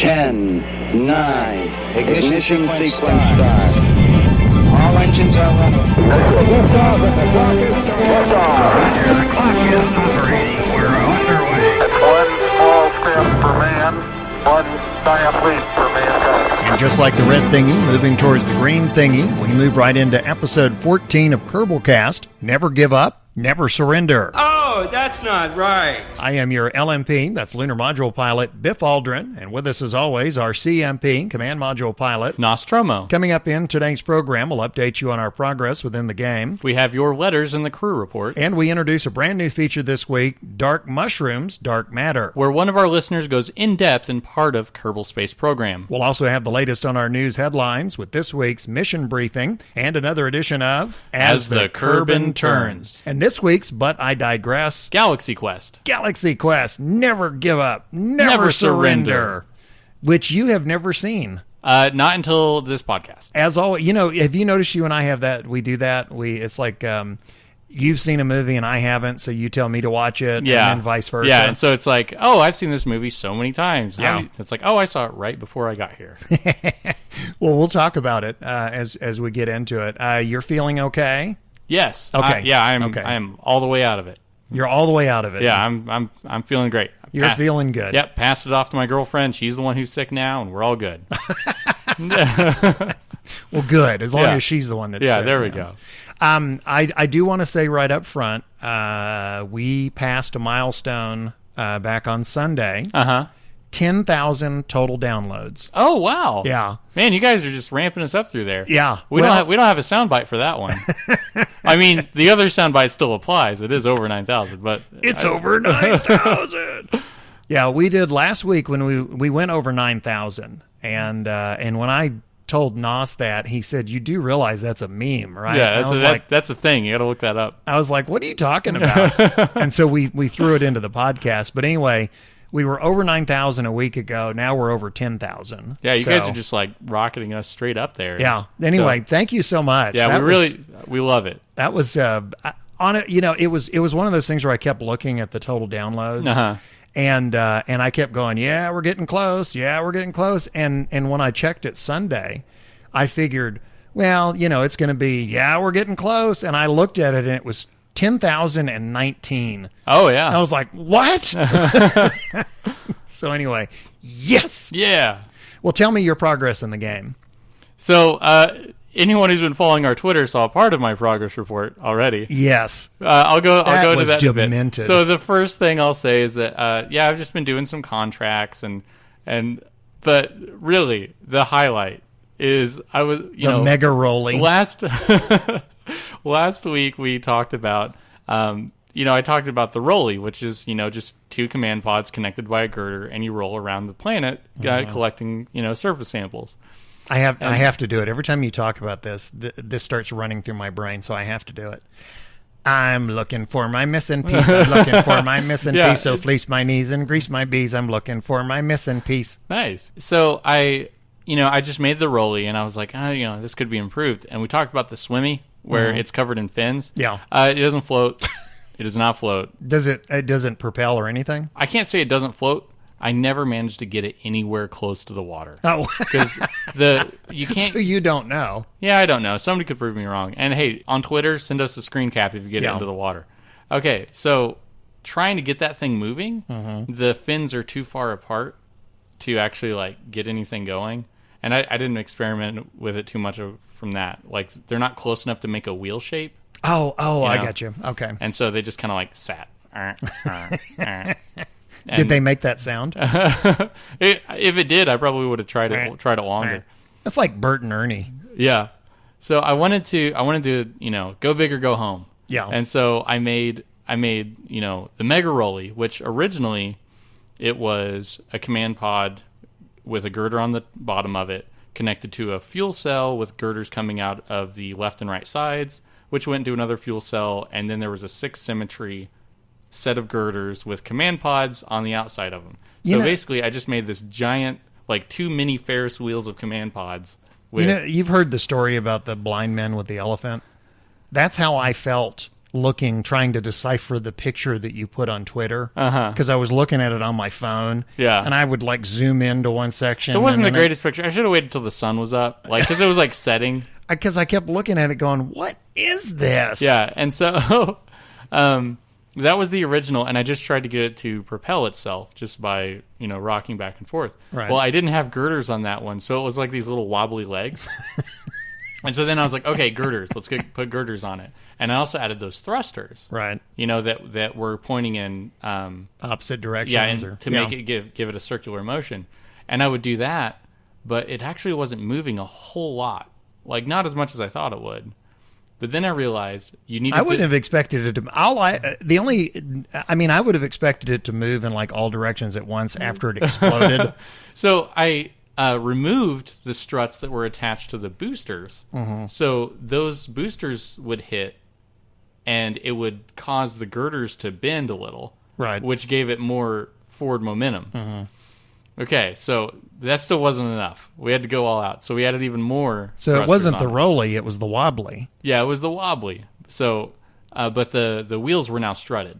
10, 9, ignition sequence start. All engines are running. Liftoff and the clock is starting. Roger, the clock is operating. We're underway. It's one small step for man, one giant leap for mankind. And just like the red thingy moving towards the green thingy, we move right into episode 14 of Kerbalcast. Never give up, never surrender. Oh, that's not right. I am your LMP, that's Lunar Module Pilot, Biff Aldrin, and with us as always, our CMP, Command Module Pilot, Nostromo. Coming up in today's program, we'll update you on our progress within the game. We have your letters in the crew report. And we introduce a brand new feature this week, DarkMushroom's Dark Matter, where one of our listeners goes in-depth in part of Kerbal Space Program. We'll also have the latest on our news headlines with this week's mission briefing and another edition of As the Kerbin Turns. And this week's But I Digress, Galaxy Quest. Galaxy Quest, never give up, never surrender, which you have never seen. Not until this podcast. As always, have you noticed you and I have that? We do that. It's like you've seen a movie and I haven't, so you tell me to watch it, yeah, and then vice versa. Yeah, and so it's like, oh, I've seen this movie so many times. Yeah. It's like, oh, I saw it right before I got here. Well, we'll talk about it as we get into it. You're feeling okay? Yes. Okay. I am all the way out of it. You're all the way out of it. Yeah, I'm feeling great. You're feeling good. Yep, passed it off to my girlfriend. She's the one who's sick now, and we're all good. Well, good, as long as she's the one that's sick. There we go. I do want to say right up front, we passed a milestone back on Sunday. 10,000 total downloads. Oh, wow. Yeah. Man, you guys are just ramping us up through there. Yeah. We don't have a soundbite for that one. I mean, the other soundbite still applies. It is over 9,000, but it's over 9,000. Yeah, we did last week when we went over 9,000, and when I told Nos that, he said, "You do realize that's a meme, right?" Yeah, that's a thing. You got to look that up. I was like, "What are you talking about?" And so we threw it into the podcast. But anyway, we were over 9,000 a week ago. Now we're over 10,000. Yeah, you guys are just like rocketing us straight up there. Yeah. Anyway, thank you so much. Yeah, we love it. That was on it. It was one of those things where I kept looking at the total downloads, and I kept going, "Yeah, we're getting close. Yeah, we're getting close." And when I checked it Sunday, I figured, well, it's going to be, yeah, we're getting close. And I looked at it, and it was 10,019. Oh, yeah. I was like, what? So anyway, yes. Yeah. Well, tell me your progress in the game. So anyone who's been following our Twitter saw part of my progress report already. Yes. I'll go to that demented. in a bit. So the first thing I'll say is that, I've just been doing some contracts but really the highlight is I was, mega rolling. Last week we talked about, I talked about the rolly, which is, just two command pods connected by a girder, and you roll around the planet collecting, surface samples. I have to do it. Every time you talk about this, this starts running through my brain, so I have to do it. I'm looking for my missing piece. I'm looking for my missing piece. So fleece my knees and grease my bees. I'm looking for my missing piece. Nice. So I just made the rolly, and I was like, this could be improved. And we talked about the swimmy, where it's covered in fins. Yeah. It doesn't float. It does not float. It doesn't propel or anything? I can't say it doesn't float. I never managed to get it anywhere close to the water. Oh. Because you can't... So you don't know. Yeah, I don't know. Somebody could prove me wrong. And hey, on Twitter, send us a screen cap if you get it into the water. Okay, so trying to get that thing moving, the fins are too far apart to actually get anything going. And I didn't experiment with it too much from that. They're not close enough to make a wheel shape. Oh, I got you. Okay. And so they just kind of sat. Did they make that sound? If it did, I probably would have tried it longer. That's like Bert and Ernie. Yeah. So I wanted to, go big or go home. Yeah. And so I made, the Mega Rolly, which originally it was a command pod with a girder on the bottom of it, connected to a fuel cell with girders coming out of the left and right sides, which went to another fuel cell, and then there was a 6-symmetry set of girders with command pods on the outside of them. So basically, I just made this giant, 2 mini Ferris wheels of command pods. You've heard the story about the blind men with the elephant? That's how I felt trying to decipher the picture that you put on Twitter. Uh-huh. Because I was looking at it on my phone. Yeah. And I would like zoom into one section. It wasn't the and then greatest picture. I should have waited till the sun was up, like, because it was like setting. Because I kept looking at it going, what is this? Yeah, and so that was the original, and I just tried to get it to propel itself just by, rocking back and forth. Right. Well, I didn't have girders on that one, so it was like these little wobbly legs. And so then I was like, okay, girders, let's put girders on it. And I also added those thrusters. Right. That were pointing in opposite directions. Yeah, and to make it give it a circular motion. And I would do that, but it actually wasn't moving a whole lot. Like, not as much as I thought it would. But then I realized you needed I wouldn't have expected it to. I would have expected it to move in like all directions at once after it exploded. So I removed the struts that were attached to the boosters. Mm-hmm. So those boosters would hit, and it would cause the girders to bend a little. Right. Which gave it more forward momentum. Mm-hmm. Okay, so that still wasn't enough. We had to go all out. So we added even more. So it wasn't the rolly, it was the wobbly. Yeah, it was the wobbly. So, but the wheels were now strutted.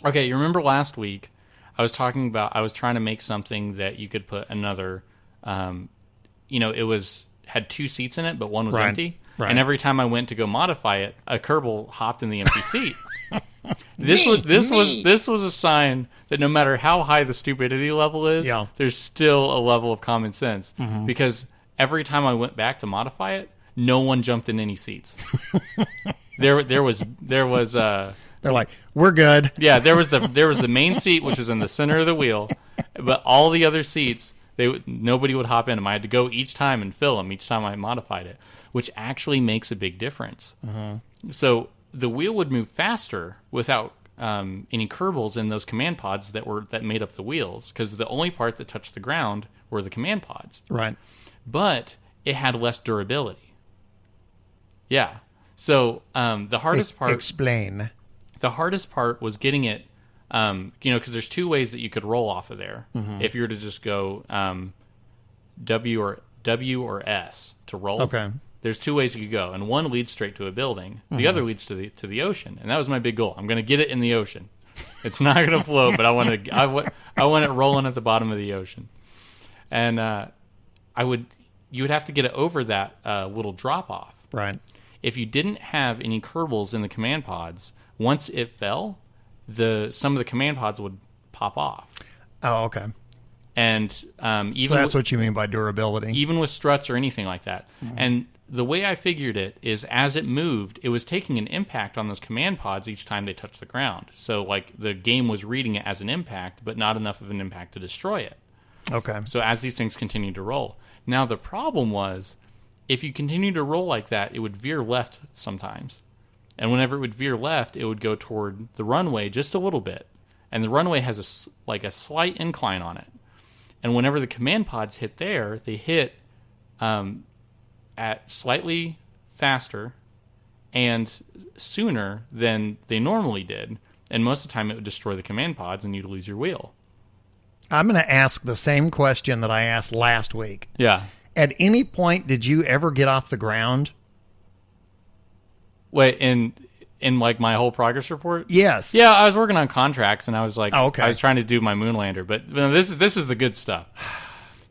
Okay, you remember last week I was trying to make something that you could put another, it had 2 seats in it, but one was empty. Right. And every time I went to go modify it, a Kerbal hopped in the empty seat. This was a sign that no matter how high the stupidity level is, there's still a level of common sense. Mm-hmm. Because every time I went back to modify it, no one jumped in any seats. There was They're like, we're good. Yeah, there was the main seat, which was in the center of the wheel, but all the other seats, nobody would hop in them. I had to go each time and fill them each time I modified it, which actually makes a big difference. Mm-hmm. So the wheel would move faster without any Kerbals in those command pods that made up the wheels, because the only part that touched the ground were the command pods. Right. But it had less durability. Yeah. So the hardest part... Explain. The hardest part was getting it, because there's 2 ways that you could roll off of there. Mm-hmm. If you were to just go W or S to roll. Okay. There's 2 ways you could go, and one leads straight to a building. The mm-hmm. other leads to the ocean, and that was my big goal. I'm going to get it in the ocean. It's not going to float, but I want it rolling at the bottom of the ocean. And you would have to get it over that little drop off. Right. If you didn't have any Kerbals in the command pods, once it fell, some of the command pods would pop off. Oh, okay. And even so that's what you mean by durability. Even with struts or anything like that. Mm-hmm. And the way I figured it is, as it moved, it was taking an impact on those command pods each time they touched the ground. So, like, the game was reading it as an impact, but not enough of an impact to destroy it. Okay. So as these things continued to roll. Now, the problem was, if you continued to roll like that, it would veer left sometimes. And whenever it would veer left, it would go toward the runway just a little bit. And the runway has a slight incline on it. And whenever the command pods hit there, they hit at slightly faster and sooner than they normally did. And most of the time, it would destroy the command pods and you'd lose your wheel. I'm going to ask the same question that I asked last week. Yeah. At any point, did you ever get off the ground? Wait, in like my whole progress report? Yes. Yeah, I was working on contracts, and I was like, oh, okay. I was trying to do my Moonlander, but this is the good stuff.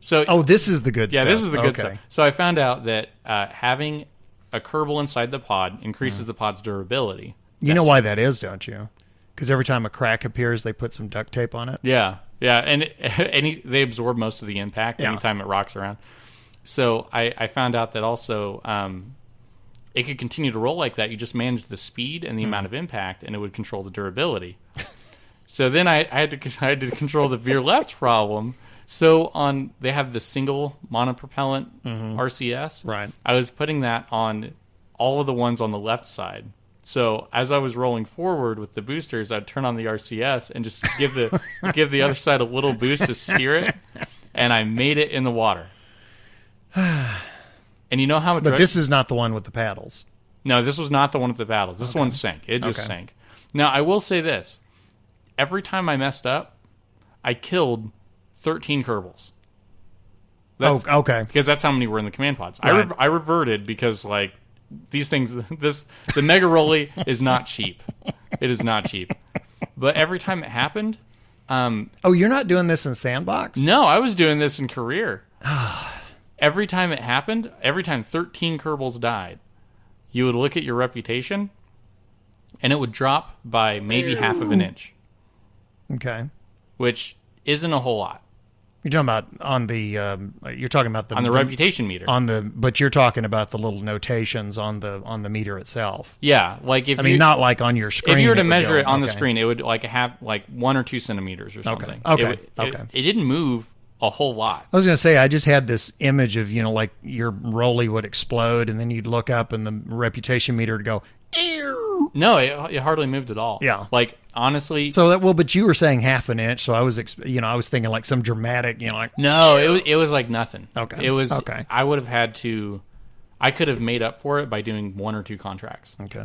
So, this is the good stuff. Yeah, this is the good stuff. So I found out that having a Kerbal inside the pod increases the pod's durability. You know why that is, don't you? Because every time a crack appears, they put some duct tape on it. Yeah, and they absorb most of the impact anytime it rocks around. So I found out that also it could continue to roll like that. You just managed the speed and the amount of impact, and it would control the durability. So then I had to control the veer left problem. So they have the single monopropellant RCS. Right. I was putting that on all of the ones on the left side. So as I was rolling forward with the boosters, I'd turn on the RCS and just give the other side a little boost to steer it, and I made it in the water. And you know how much? But this is not the one with the paddles. No, this was not the one with the paddles. This one sank. It just sank. Now, I will say this. Every time I messed up, I killed 13 Kerbals. Okay. Because that's how many were in the command pods. Right. I reverted because, like, these things, the Mega Rolly is not cheap. It is not cheap. But every time it happened... oh, you're not doing this in Sandbox? No, I was doing this in Career. Every time it happened, every time 13 Kerbals died, you would look at your reputation, and it would drop by maybe half of an inch. Okay. Which isn't a whole lot. You're talking about on the. You're talking about the reputation meter. But you're talking about the little notations on the meter itself. Yeah, like not like on your screen. If you were to measure it on the screen, it would have 1 or 2 centimeters or something. Okay. It didn't move a whole lot. I was going to say, I just had this image of like your Rolly would explode, and then you'd look up, and the reputation meter would go. Ew. No, it hardly moved at all. Yeah, like honestly. So but you were saying half an inch, so I was I was thinking like some dramatic, like. No, it was like nothing. Okay. It was okay. I would have had to. I could have made up for it by doing 1 or 2 contracts. Okay.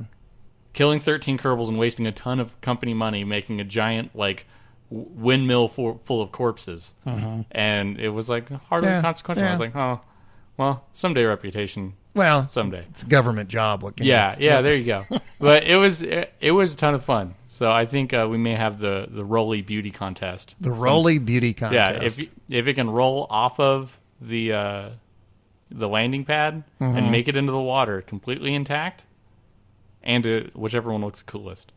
Killing 13 Kerbals and wasting a ton of company money, making a giant windmill full of corpses, and it was hardly consequential. Yeah. I was like, oh, well, someday reputation. Well, someday it's a government job. What can yeah, there you go. But it was a ton of fun. So I think we may have the Rolly beauty contest. The Rolly beauty contest. Yeah, if it can roll off of the landing pad and make it into the water completely intact, and whichever one looks coolest.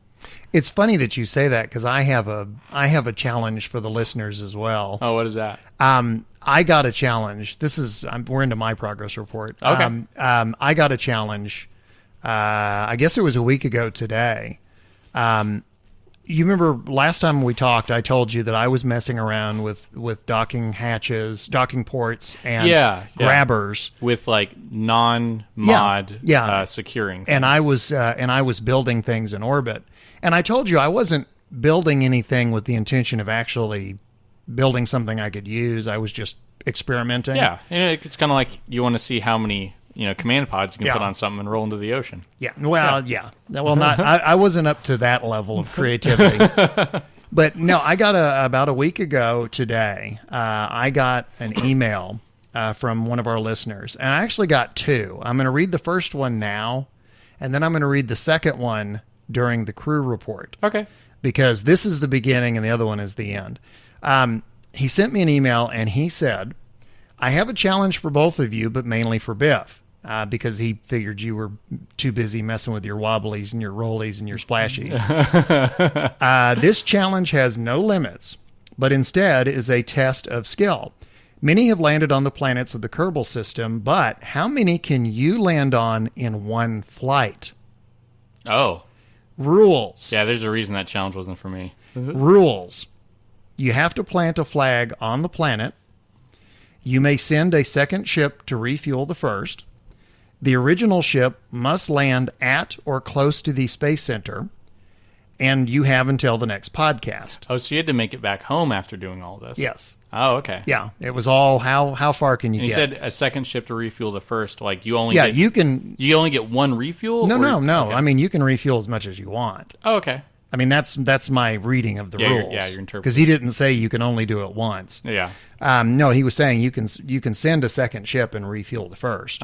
It's funny that you say that because I have a challenge for the listeners as well. Oh, what is that? I got a challenge. We're into my progress report. Okay. I got a challenge. I guess it was a week ago today. You remember last time we talked, I told you that I was messing around with docking hatches, docking ports, and grabbers with non-mod securing. And I was building things in orbit. And I told you I wasn't building anything with the intention of actually building something I could use. I was just experimenting. Yeah, it's kind of like you want to see how many command pods you can put on something and roll into the ocean. Yeah, well, yeah. Well, not I wasn't up to that level of creativity. But no, I got about a week ago today, I got an email from one of our listeners. And I actually got 2. I'm going to read the first one now, and then I'm going to read the second one during the crew report. Okay. Because this is the beginning and the other one is the end. He sent me an email and he said, I have a challenge for both of you, but mainly for Biff, because he figured you were too busy messing with your wobblies and your rollies and your splashies. This challenge has no limits, but instead is a test of skill. Many have landed on the planets of the Kerbal system, but how many can you land on in one flight? Oh. Rules. Yeah, there's a reason that challenge wasn't for me. Rules. You have to plant a flag on the planet. You may send a second ship to refuel the first. The original ship must land at or close to the space center. And you have until the next podcast. Oh, so you had to make it back home after doing all this? Yes. Oh, okay. Yeah, it was all how far can you and get? You said a second ship to refuel the first. You only you only get one refuel. No. Okay. I mean, you can refuel as much as you want. Oh, okay. I mean, that's my reading of the rules. You're interpreting. Because he didn't say you can only do it once. Yeah. No, he was saying you can send a second ship and refuel the first.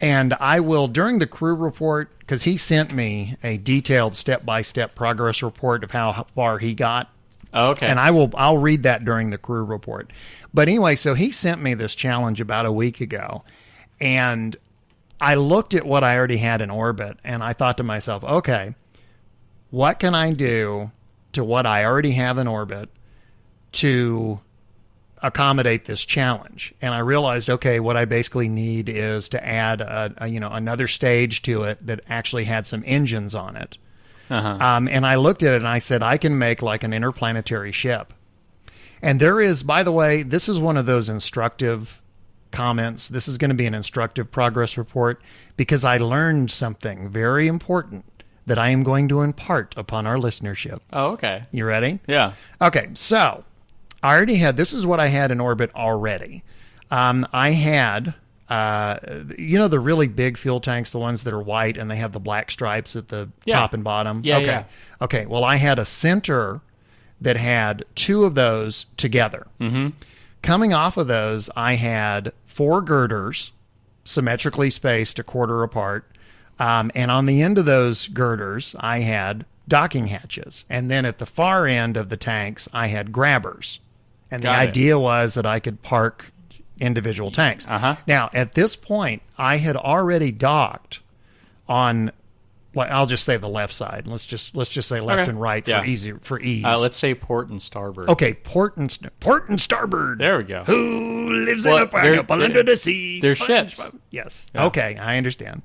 And I will, during the crew report, because he sent me a detailed step-by-step progress report of how far he got. Oh, okay. And I'll read that during the crew report. But anyway, so he sent me this challenge about a week ago, and I looked at what I already had in orbit, and I thought to myself, okay, what can I do to what I already have in orbit to accommodate this challenge? And I realized, okay, what I basically need is to add another stage to it that actually had some engines on it. And I looked at it and I said, I can make like an interplanetary ship. And there is, by the way, this is one of those instructive comments. This is going to be an instructive progress report because I learned something very important that I am going to impart upon our listenership. Oh, okay. You ready? Yeah. Okay, so I already had, this is what I had in orbit already. I had, the really big fuel tanks, the ones that are white and they have the black stripes at the top and bottom. Yeah, okay. Yeah. Okay, well, I had a center that had 2 of those together. Mm-hmm. Coming off of those, I had 4 girders symmetrically spaced a quarter apart. And on the end of those girders, I had docking hatches. And then at the far end of the tanks, I had grabbers. And the idea was that I could park individual tanks. Now, at this point, I had already docked on, well, I'll just say the left side. Let's just say left and right for ease. Let's say port and starboard. Okay, port and starboard. There we go. Who lives in a pineapple under the sea? They're ships. Yes. Yeah. Okay, I understand.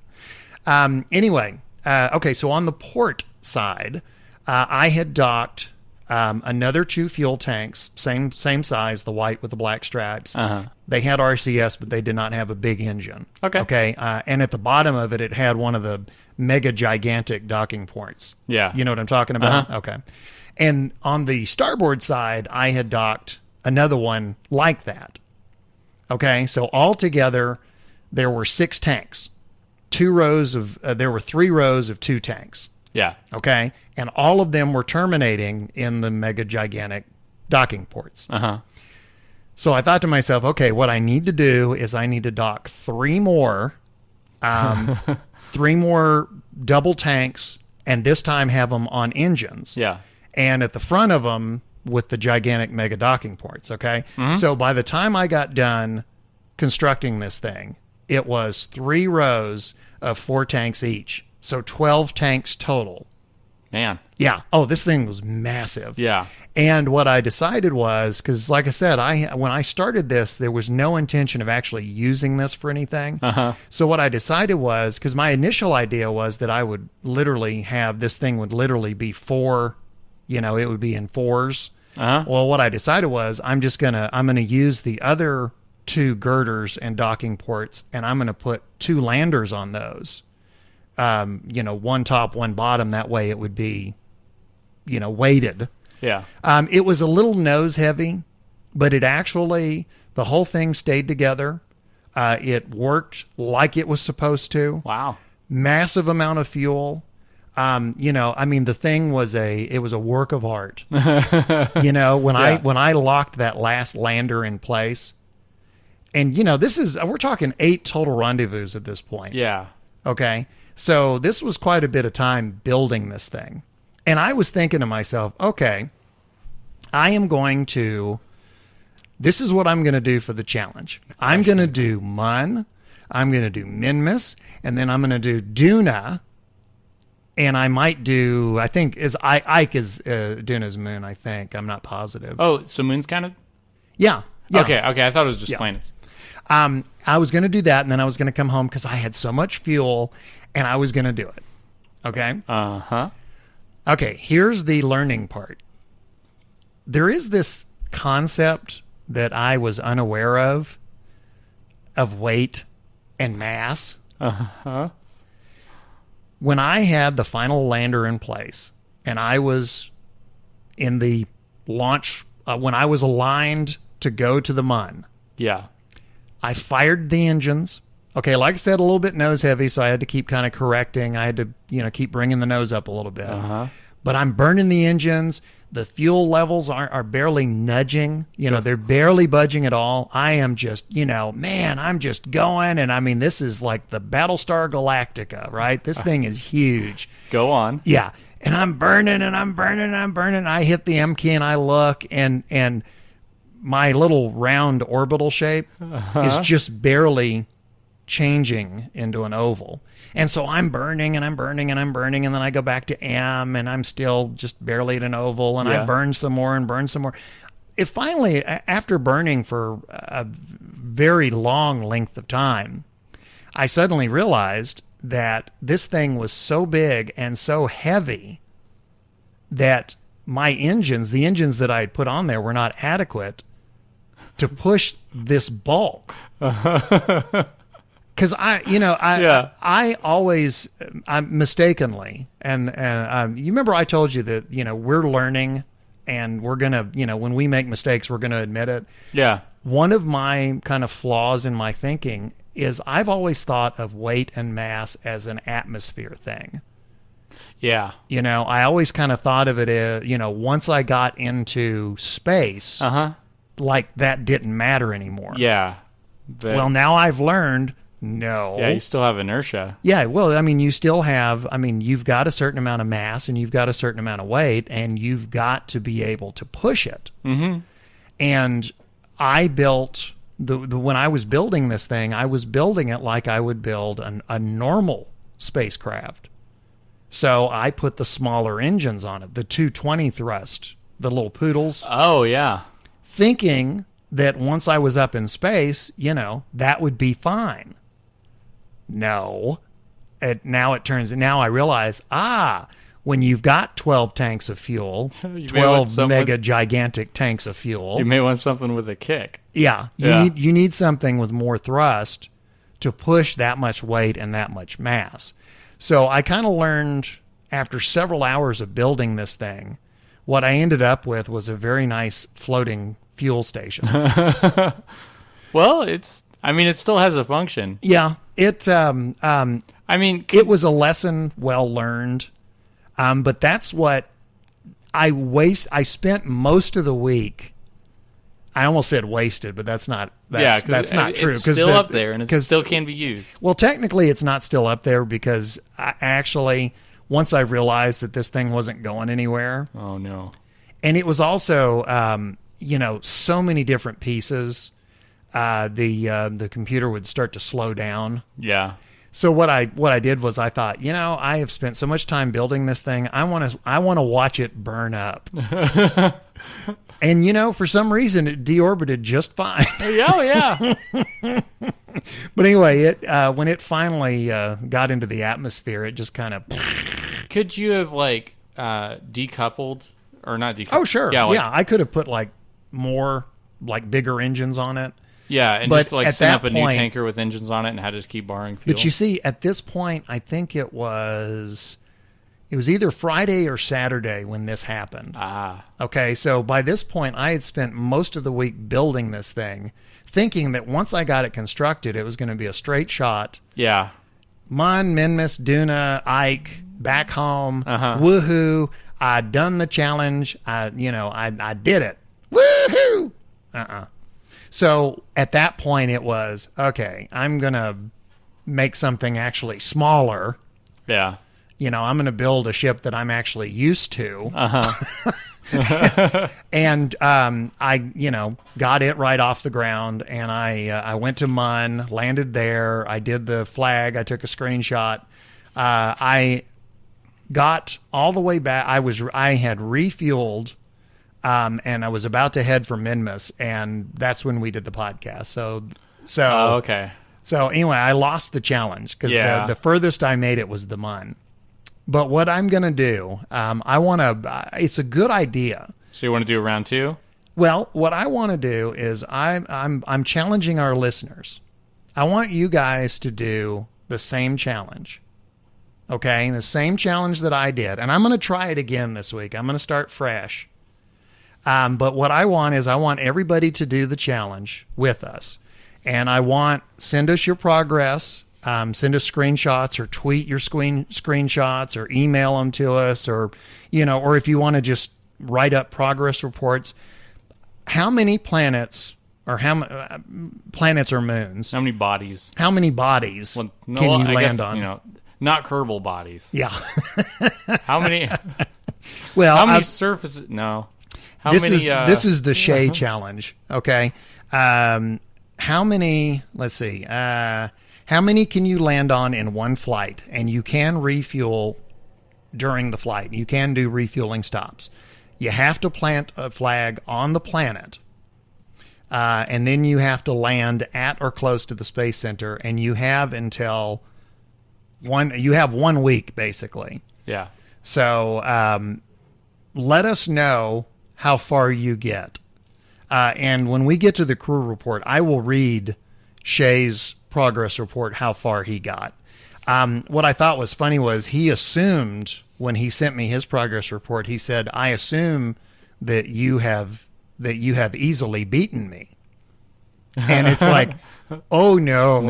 Anyway, okay, so on the port side, I had docked another 2 fuel tanks, same size, the white with the black stripes. They had RCS, but they did not have a big engine. Okay. And at the bottom of it, it had one of the mega gigantic docking ports. Yeah. You know what I'm talking about? Okay. And on the starboard side, I had docked another one like that. Okay. So altogether, there were 6 tanks. There were 3 rows of 2 tanks. Yeah. Okay. And all of them were terminating in the mega gigantic docking ports. So I thought to myself, okay, what I need to do is I need to dock 3 more, 3 more double tanks, and this time have them on engines. Yeah. And at the front of them with the gigantic mega docking ports. Okay. So by the time I got done constructing this thing, it was 3 rows of 4 tanks each. So 12 tanks total. Man. Yeah. Oh, this thing was massive. Yeah. And what I decided was, because like I said, when I started this, there was no intention of actually using this for anything. So what I decided was, because my initial idea was that I would literally have, this thing would literally be 4, it would be in 4s. Well, what I decided was I'm going to use the other 2 girders and docking ports, and I'm going to put 2 landers on those. One top, one bottom. That way it would be, weighted. Yeah. It was a little nose heavy, but it actually, the whole thing stayed together. It worked like it was supposed to. Wow. Massive amount of fuel. The thing was it was a work of art. When I locked that last lander in place, and we're talking 8 total rendezvous at this point. Yeah. Okay. So this was quite a bit of time building this thing. And I was thinking to myself, okay, this is what I'm going to do for the challenge. I'm going to do Mun, I'm going to do Minmus, and then I'm going to do Duna, and I might do, I think, Ike is Duna's moon, I think. I'm not positive. Oh, so moon's kind of? Yeah. Okay, I thought it was just planets. I was going to do that, and then I was going to come home because I had so much fuel, and I was going to do it. Okay? Okay, here's the learning part. There is this concept that I was unaware of weight and mass. When I had the final lander in place, and I was in the launch, when I was aligned to go to the Mun. Yeah. I fired the engines. Okay, like I said, a little bit nose heavy, so I had to keep kind of correcting. I had to, keep bringing the nose up a little bit. But I'm burning the engines. The fuel levels are barely nudging. They're barely budging at all. I am just, I'm just going. And this is like the Battlestar Galactica, right? This thing is huge. Go on. Yeah. And I'm burning and I'm burning and I'm burning. I hit the M key and I look and my little round orbital shape is just barely changing into an oval. And so I'm burning and I'm burning and I'm burning, and then I go back to M and I'm still just barely at an oval, and I burn some more and burn some more. It finally, after burning for a very long length of time, I suddenly realized that this thing was so big and so heavy that my engines, the engines that I had put on there, were not adequate to push this bulk. Because I always, mistakenly, and you remember I told you that, we're learning and we're going to, when we make mistakes, we're going to admit it. Yeah. One of my kind of flaws in my thinking is I've always thought of weight and mass as an atmosphere thing. Yeah. I always kind of thought of it as, once I got into space, like that didn't matter anymore. Yeah. Well, now I've learned, No. Yeah, you still have inertia. Yeah, well, I mean, you've got a certain amount of mass and you've got a certain amount of weight, and you've got to be able to push it. Mm-hmm. And I built, when I was building this thing, I was building it like I would build a normal spacecraft. So I put the smaller engines on it, the 220 thrust, the little poodles. Oh, yeah. Thinking that once I was up in space, that would be fine. No. Now I realize, when you've got 12 tanks of fuel, 12 mega gigantic tanks of fuel. You may want something with a kick. Yeah. You need something with more thrust to push that much weight and that much mass. So I kind of learned after several hours of building this thing, what I ended up with was a very nice floating fuel station. Well, it still has a function. Yeah. It was a lesson well learned. But that's what I spent most of the week. I almost said wasted, but that's not true. It's still up there, and it still can be used. Well, technically, it's not still up there because once I realized that this thing wasn't going anywhere. Oh no! And it was also, so many different pieces. The computer would start to slow down. Yeah. So what I did was I thought, I have spent so much time building this thing. I want to watch it burn up. And for some reason it deorbited just fine. Oh yeah. But anyway, when it finally got into the atmosphere, it just kind of. Could you have decoupled or not decoupled? Oh sure, yeah. I could have put more bigger engines on it. Yeah, and but just set up a new tanker with engines on it and had to just keep borrowing fuel. But you see, at this point, I think it was either Friday or Saturday when this happened. Okay, so by this point, I had spent most of the week building this thing, thinking that once I got it constructed, it was going to be a straight shot. Yeah. Mon, Minmus, Duna, Ike, back home, woohoo, I'd done the challenge, I did it. Woohoo! So at that point, it was, okay, I'm going to make something actually smaller. Yeah. I'm going to build a ship that I'm actually used to. And I, got it right off the ground, and I went to Mun, landed there. I did the flag. I took a screenshot. I got all the way back. I had refueled. And I was about to head for Minmus, and that's when we did the podcast. So okay. So anyway, I lost the challenge because the furthest I made it was the Mun. But what I'm going to do, it's a good idea. So you want to do a round 2? Well, what I want to do is I'm challenging our listeners. I want you guys to do the same challenge. Okay, the same challenge that I did, and I'm going to try it again this week. I'm going to start fresh. But what I want is everybody to do the challenge with us. And send us your progress, send us screenshots or tweet your screenshots or email them to us or if you want to just write up progress reports. How many planets or planets or moons? How many bodies? Can you land on? Not Kerbal bodies. Yeah. How many? Well, how many surfaces? No. This is the Shay challenge, okay? How many, let's see, how many can you land on in one flight? And you can refuel during the flight. You can do refueling stops. You have to plant a flag on the planet, and then you have to land at or close to the Space Center, and you have until 1 week, basically. Yeah. So let us know how far you get. And when we get to the crew report, I will read Shay's progress report, how far he got. What I thought was funny was he assumed when he sent me his progress report, he said, I assume that you have easily beaten me. And it's like, oh no.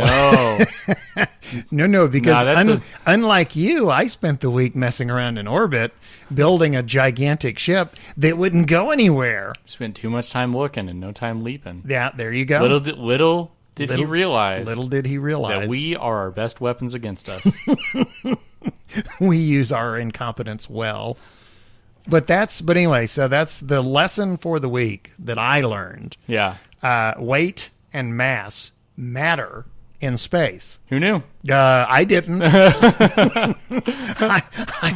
No, because unlike you, I spent the week messing around in orbit, building a gigantic ship that wouldn't go anywhere. Spent too much time looking and no time leaping. Yeah, there you go. Little did he realize Little did he realize that we are our best weapons against us. we use our incompetence well. But anyway, so that's the lesson for the week that I learned. Yeah. Weight and mass matter in space. Who knew? I didn't. I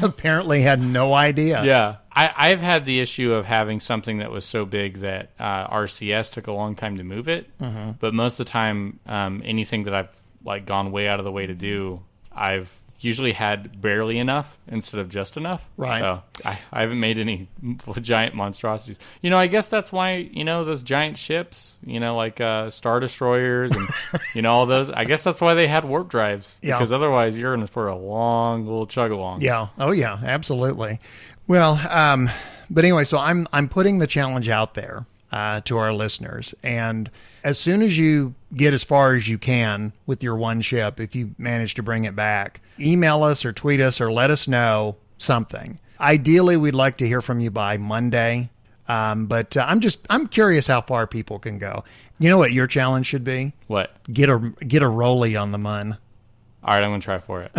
apparently had no idea. Yeah. I've had the issue of having something that was so big that RCS took a long time to move it. Mm-hmm. But most of the time, anything that I've gone way out of the way to do, I've usually had barely enough instead of just enough. Right. So I haven't made any giant monstrosities. I guess that's why, those giant ships, like Star Destroyers and, all those, I guess that's why they had warp drives. Yeah. Because otherwise you're in for a long little chug along. Yeah. Oh, yeah, absolutely. Well, but anyway, so I'm putting the challenge out there to our listeners. And as soon as you get as far as you can with your one ship, if you manage to bring it back, email us or tweet us or let us know something. Ideally, we'd like to hear from you by Monday. But I'm curious how far people can go. You know what your challenge should be? What? Get a rollie on the mun. All right, I'm going to try for it.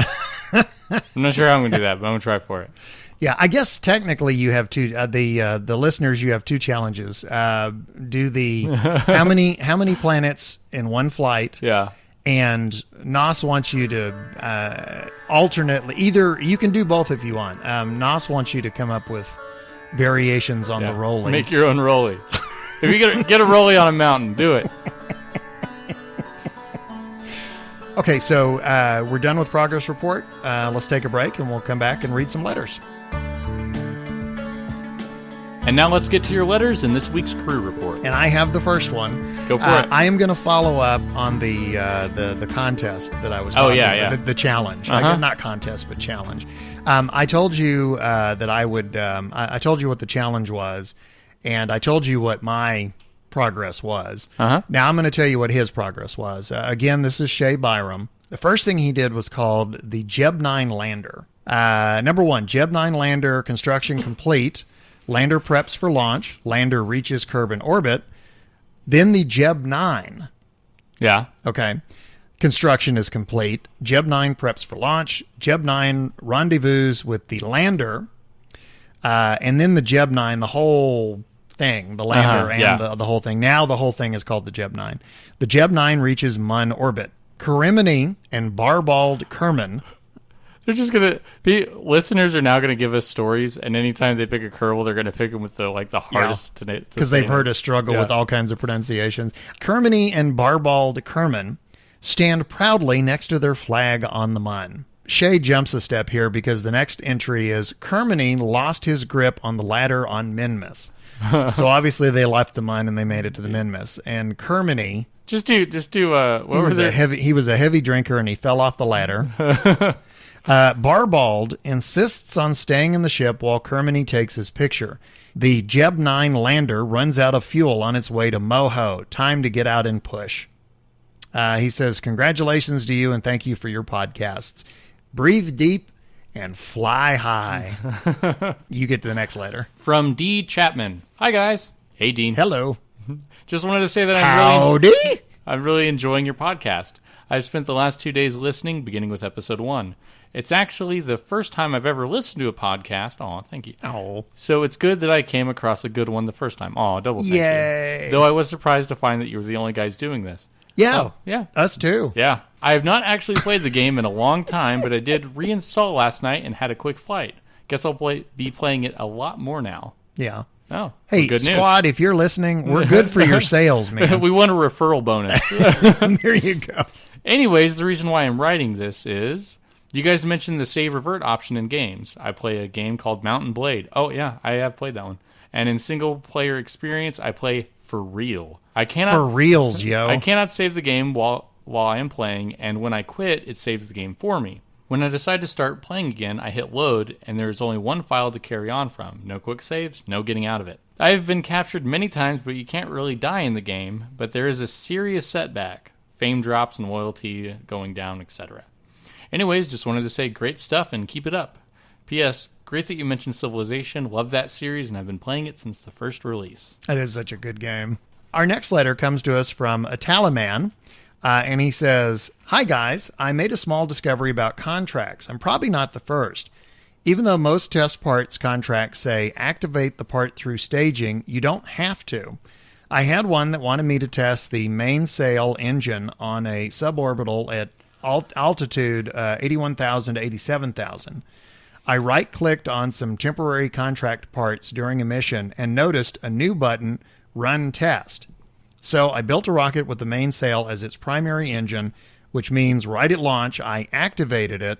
I'm not sure how I'm going to do that, but I'm going to try for it. Yeah, I guess technically you have two. The listeners, you have two challenges. Do the how many planets in one flight? Yeah. And Nos wants you to alternately either you can do both if you want. Nos wants you to come up with variations on the rollie. Make your own rollie. If you get a rollie on a mountain, do it. Okay, so we're done with Progress Report. Let's take a break, and we'll come back and read some letters. And now let's get to your letters in this week's crew report. And I have the first one. Go for it. I am going to follow up on the contest that I was talking about. The challenge. Uh-huh. Not contest, but challenge. I told you that I would... I told you what the challenge was, and I told you what my progress was. Uh-huh. Now I'm going to tell you what his progress was. Again, this is Shea Byram. The first thing he did was called the Jeb 9 lander. Number 1, Jeb 9 lander construction complete. Lander preps for launch. Lander reaches Kerbin orbit. Then the Jeb 9. Yeah. Okay. Construction is complete. Jeb 9 preps for launch. Jeb 9 rendezvous with the lander. And then the Jeb 9, the whole thing, the lander and the whole thing. Now the whole thing is called the Jeb 9. The Jeb 9 reaches Mun orbit. Kerimini and Barbald Kerman. They're just going to be... Listeners are now going to give us stories, and anytime they pick a Kerbal, they're going to pick them with the hardest to because they've heard us struggle with all kinds of pronunciations. Kerimini and Barbald Kerman stand proudly next to their flag on the Mun. Shea jumps a step here because the next entry is Kerimini lost his grip on the ladder on Minmus. So obviously they left the Mun and they made it to the Minmus. And Kerimini... Just do what was it? He was a heavy drinker and he fell off the ladder. Barbald insists on staying in the ship while Kerimini takes his picture. The Jeb 9 lander runs out of fuel on its way to Moho. Time to get out and push. He says, congratulations to you and thank you for your podcasts. Breathe deep and fly high. You get to the next letter. From D. Chapman. Hi, guys. Hey, Dean. Hello. Just wanted to say that I'm really enjoying your podcast. I've spent the last 2 days listening, beginning with episode 1. It's actually the first time I've ever listened to a podcast. Oh, thank you. Oh. So it's good that I came across a good one the first time. Oh, double thank Yay. you. Though I was surprised to find that you were the only guys doing this. Yeah. Oh, yeah. Us too. Yeah. I have not actually played the game in a long time, but I did reinstall last night and had a quick flight. Guess I'll be playing it a lot more now. Yeah. Oh, hey, good news. squad, if you're listening, we're good for your sales, man. We want a referral bonus. There you go. Anyways, the reason why I'm writing this is you guys mentioned the save revert option in games. I play a game called Mountain Blade. Oh, yeah, I have played that one. And in single player experience, I play for real. For reals, yo. I cannot save the game while I am playing, and when I quit, it saves the game for me. When I decide to start playing again, I hit load, and there is only one file to carry on from. No quick saves, no getting out of it. I have been captured many times, but you can't really die in the game, but there is a serious setback. Fame drops and loyalty going down, etc. Anyways, just wanted to say great stuff and keep it up. P.S. Great that you mentioned Civilization. Love that series, and I've been playing it since the first release. That is such a good game. Our next letter comes to us from Italiman. And he says, "Hi guys, I made a small discovery about contracts. I'm probably not the first. Even though most test parts contracts say activate the part through staging, you don't have to. I had one that wanted me to test the mainsail engine on a suborbital at altitude 81,000 to 87,000. I right-clicked on some temporary contract parts during a mission and noticed a new button, Run Test. So I built a rocket with the mainsail as its primary engine, which means right at launch I activated it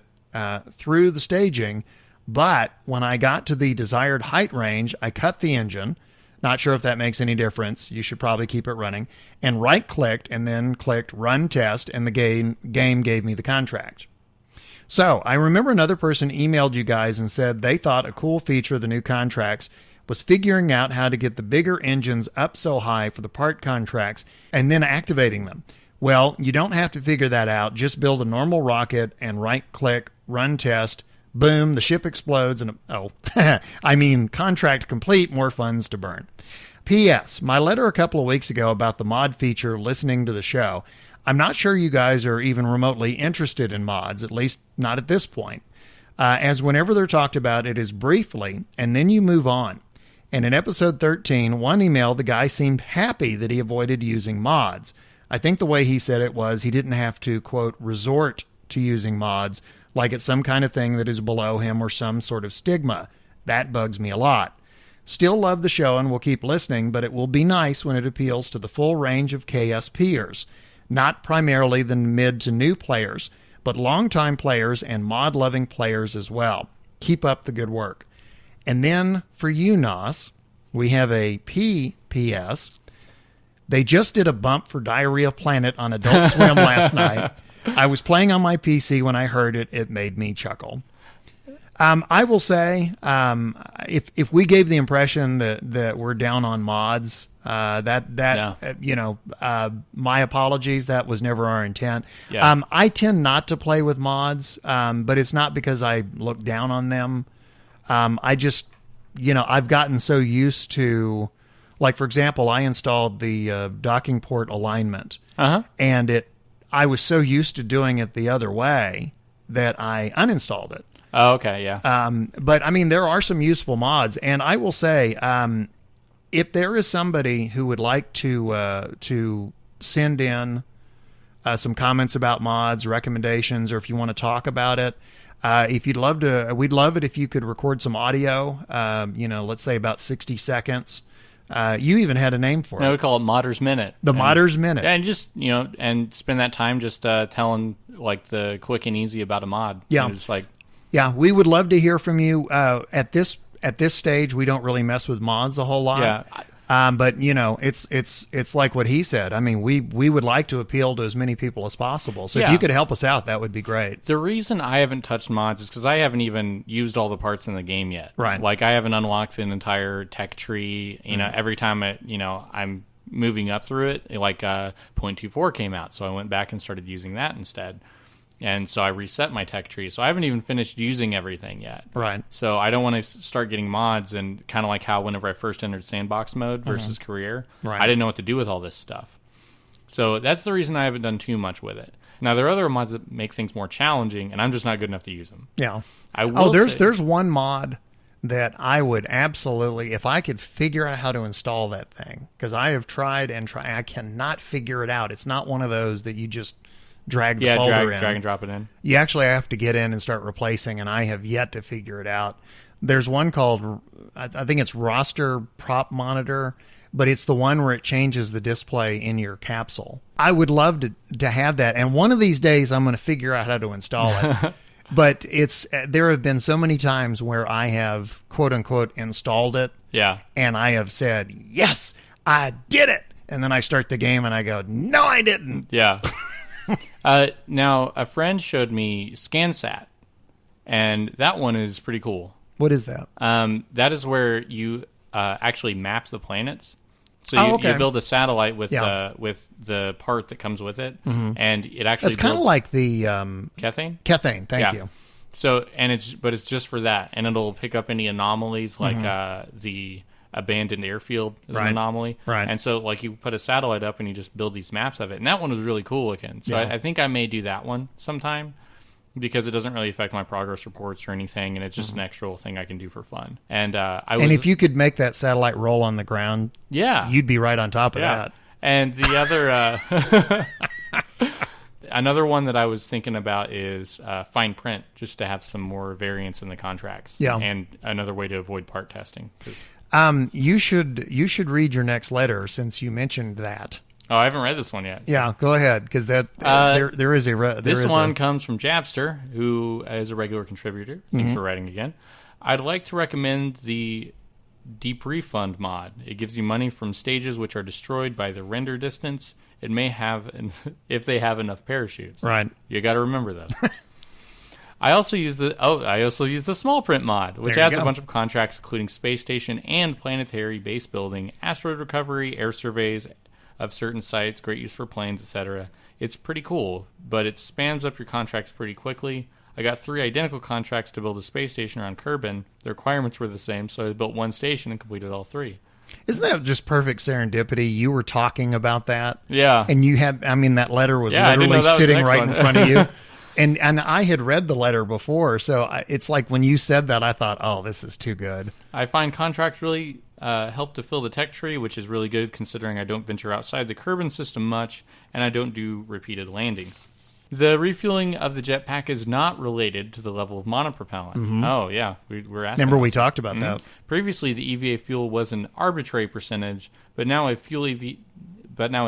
through the staging, but when I got to the desired height range, I cut the engine. Not sure if that makes any difference. You should probably keep it running. And right-clicked and then clicked Run Test, and the game gave me the contract. So I remember another person emailed you guys and said they thought a cool feature of the new contracts was figuring out how to get the bigger engines up so high for the part contracts and then activating them. Well, you don't have to figure that out. Just build a normal rocket and right-click, Run Test. Boom, the ship explodes, and contract complete, more funds to burn. P.S. My letter a couple of weeks ago about the mod feature listening to the show. I'm not sure you guys are even remotely interested in mods, at least not at this point. As whenever they're talked about, it is briefly, and then you move on. And in episode 13, one email, the guy seemed happy that he avoided using mods. I think the way he said it was he didn't have to, quote, resort to using mods, like it's some kind of thing that is below him or some sort of stigma. That bugs me a lot. Still love the show and will keep listening, but it will be nice when it appeals to the full range of KSPers. Not primarily the mid to new players, but longtime players and mod-loving players as well. Keep up the good work. And then for you, Nos, we have a PPS. They just did a bump for Diarrhea Planet on Adult Swim last night. I was playing on my PC when I heard it. It made me chuckle. I will say, if we gave the impression that we're down on mods, my apologies. That was never our intent. Yeah. I tend not to play with mods, but it's not because I look down on them. I just, I've gotten so used to, like, for example, I installed the docking port alignment, and I was so used to doing it the other way that I uninstalled it. Oh, okay, yeah. But, there are some useful mods. And I will say, if there is somebody who would like to send in some comments about mods, recommendations, or if you want to talk about it, if you'd love to, we'd love it if you could record some audio, let's say about 60 seconds. You even had a name for it. No, we call it Modder's Minute. Modder's Minute. And just, and spend that time just telling, like, the quick and easy about a mod. Yeah. Just like... Yeah, we would love to hear from you. At this stage, we don't really mess with mods a whole lot. Yeah. But, it's like what he said. We would like to appeal to as many people as possible. So if you could help us out, that would be great. The reason I haven't touched mods is because I haven't even used all the parts in the game yet. Right. Like, I haven't unlocked an entire tech tree. Every time I'm moving up through it, like 0.24 came out. So I went back and started using that instead. And so I reset my tech tree. So I haven't even finished using everything yet. Right. So I don't want to start getting mods, and kind of like how whenever I first entered sandbox mode versus career, I didn't know what to do with all this stuff. So that's the reason I haven't done too much with it. Now, there are other mods that make things more challenging, and I'm just not good enough to use them. Yeah. There's one mod that I would absolutely, if I could figure out how to install that thing, because I have tried, I cannot figure it out. It's not one of those that you just drag the folder in. Drag and drop it in. You actually have to get in and start replacing, and I have yet to figure it out. There's one called, I think it's Roster Prop Monitor, but it's the one where it changes the display in your capsule. I would love to have that, and one of these days I'm going to figure out how to install it. But there have been so many times where I have, quote unquote, installed it, and I have said, yes, I did it, and then I start the game and I go, no, I didn't. Yeah. Now, a friend showed me ScanSat, and that one is pretty cool. What is that? That is where you actually map the planets. So you build a satellite with the part that comes with it, and it actually it's kind of like the Kethane. Kethane, thank you. So it's just for that, and it'll pick up any anomalies like the abandoned airfield is an Right. anomaly. Right. And so, like, you put a satellite up and you just build these maps of it. And that one was really cool looking. So Yeah. I think I may do that one sometime because it doesn't really affect my progress reports or anything, and it's just an extra thing I can do for fun. And And if you could make that satellite roll on the ground, you'd be right on top of that. And the other... Another one that I was thinking about is fine print, just to have some more variance in the contracts. Yeah. And another way to avoid part testing. You should read your next letter since you mentioned that. Oh, I haven't read this one yet. Yeah, go ahead, because there is a this one comes from Jabster, who is a regular contributor. Thanks for writing again. I'd like to recommend the Deep Refund mod. It gives you money from stages which are destroyed by the render distance. It may have, if they have enough parachutes. Right. You got to remember those. I also use the small print mod, which There you adds a go. bunch of contracts including space station and planetary base building, asteroid recovery, air surveys of certain sites, great use for planes, etc. It's pretty cool, but it spans up your contracts pretty quickly. I got 3 identical contracts to build a space station around Kerbin. The requirements were the same, so I built 1 station and completed all 3. Isn't that just perfect serendipity? You were talking about that. Yeah. And you had, that letter was Yeah, I didn't literally know that was the sitting next right one. in front of you. And I had read the letter before, so it's like when you said that, I thought, oh, this is too good. I find contracts really help to fill the tech tree, which is really good considering I don't venture outside the Kerbin system much, and I don't do repeated landings. The refueling of the jetpack is not related to the level of monopropellant. Oh, yeah. We're asking. Remember we talked about that. Previously, the EVA fuel was an arbitrary percentage, but now a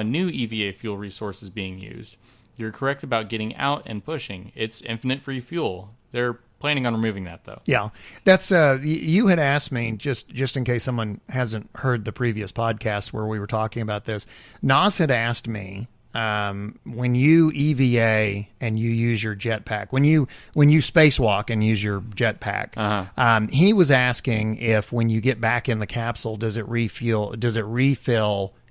new EVA fuel resource is being used. You're correct about getting out and pushing. It's infinite free fuel. They're planning on removing that, though. Yeah, that's you had asked me, just in case someone hasn't heard the previous podcast where we were talking about this. Nas had asked me, when you EVA and you use your jetpack, when you spacewalk and use your jetpack, he was asking if when you get back in the capsule, does it refill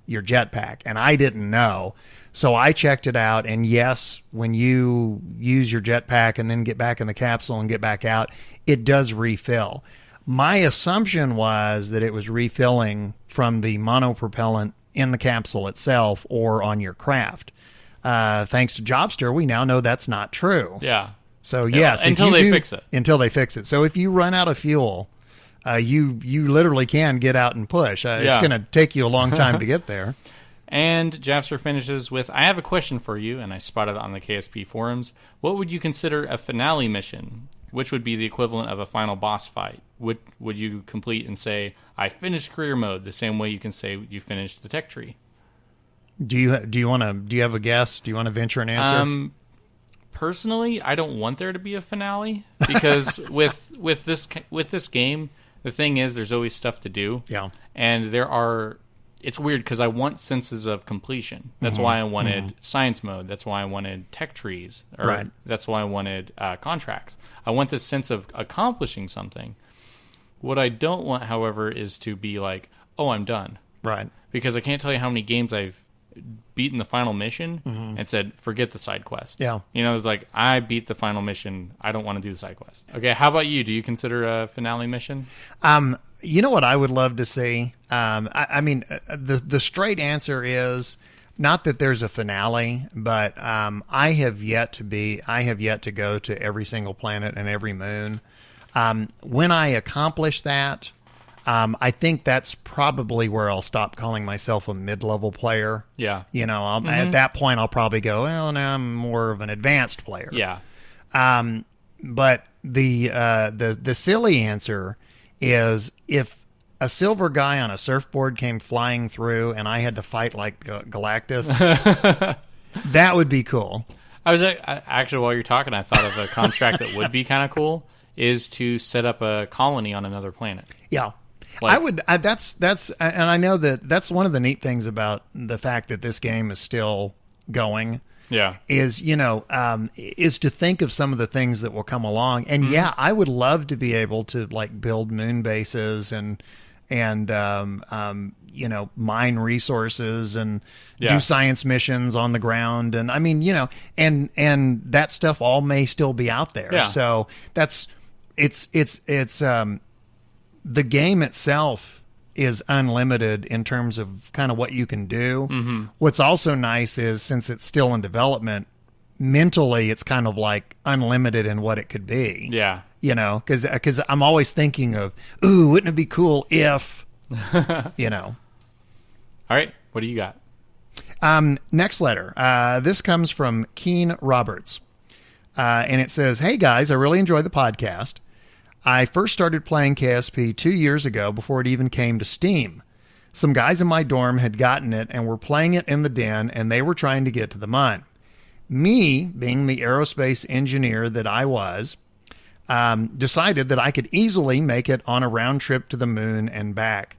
your jetpack? And I didn't know. So I checked it out, and yes, when you use your jetpack and then get back in the capsule and get back out, it does refill. My assumption was that it was refilling from the monopropellant in the capsule itself or on your craft. Thanks to Jobster, we now know that's not true. Yeah. So yes, until they fix it. Until they fix it. So if you run out of fuel, you literally can get out and push. It's going to take you a long time to get there. And Jabster finishes with, I have a question for you, and I spotted it on the KSP forums. What would you consider a finale mission? Which would be the equivalent of a final boss fight? Would you complete and say, I finished career mode, the same way you can say you finished the tech tree? Do you have a guess? Do you want to venture an answer? Personally, I don't want there to be a finale because with this game, the thing is there's always stuff to do. Yeah. And it's weird because I want senses of completion. That's why I wanted science mode. That's why I wanted tech trees. Right. That's why I wanted contracts. I want this sense of accomplishing something. What I don't want, however, is to be like, oh, I'm done. Right. Because I can't tell you how many games I've beaten the final mission and said, forget the side quests. Yeah. It's like, I beat the final mission. I don't want to do the side quest. Okay, how about you? Do you consider a finale mission? You know what I would love to see? The straight answer is not that there's a finale, but I have yet to go to every single planet and every moon. When I accomplish that, I think that's probably where I'll stop calling myself a mid-level player. Yeah. At that point, I'll probably go, well, now I'm more of an advanced player. Yeah. But the silly answer is if a silver guy on a surfboard came flying through and I had to fight like Galactus, that would be cool. I was actually, while you're talking, I thought of a contract that would be kind of cool is to set up a colony on another planet. Yeah. Like, I would. That's and I know that's one of the neat things about the fact that this game is still going. Yeah. Is to think of some of the things that will come along, and yeah, I would love to be able to like build moon bases and mine resources and do science missions on the ground, and and that stuff all may still be out there. Yeah. So it's the game itself is unlimited in terms of kind of what you can do. Mm-hmm. What's also nice is, since it's still in development, mentally it's kind of like unlimited in what it could be. Yeah. You know, because I'm always thinking of, ooh, wouldn't it be cool if, you know. All right. What do you got? Next letter. This comes from Keen Roberts. And it says, "Hey guys, I really enjoy the podcast. I first started playing KSP 2 years ago before it even came to Steam. Some guys in my dorm had gotten it and were playing it in the den, and they were trying to get to the Mun. Me, being the aerospace engineer that I was, decided that I could easily make it on a round trip to the moon and back."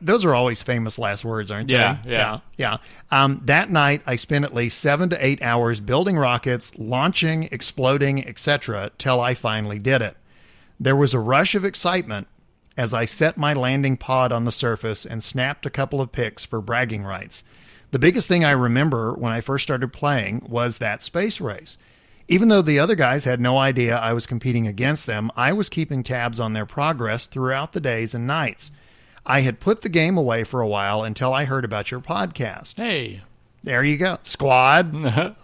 Those are always famous last words, aren't they? Yeah. That night, I spent at least 7 to 8 hours building rockets, launching, exploding, etc., till I finally did it. There was a rush of excitement as I set my landing pod on the surface and snapped a couple of pics for bragging rights. The biggest thing I remember when I first started playing was that space race. Even though the other guys had no idea I was competing against them, I was keeping tabs on their progress throughout the days and nights. I had put the game away for a while until I heard about your podcast. Hey. There you go. Squad,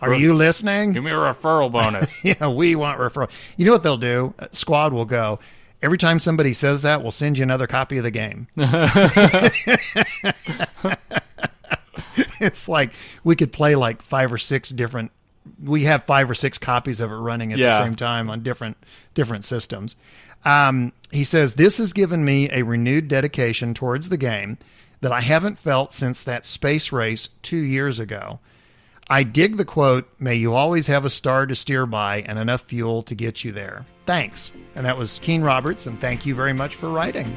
are you listening? Give me a referral bonus. Yeah, we want referral. You know what they'll do? Squad will go, every time somebody says that, we'll send you another copy of the game. It's like we could play like 5 or 6 different... We have 5 or 6 copies of it running at the same time on different systems. He says, "This has given me a renewed dedication towards the game that I haven't felt since that space race 2 years ago. I dig the quote, 'May you always have a star to steer by and enough fuel to get you there. Thanks.'" And that was Keen Roberts, and thank you very much for writing.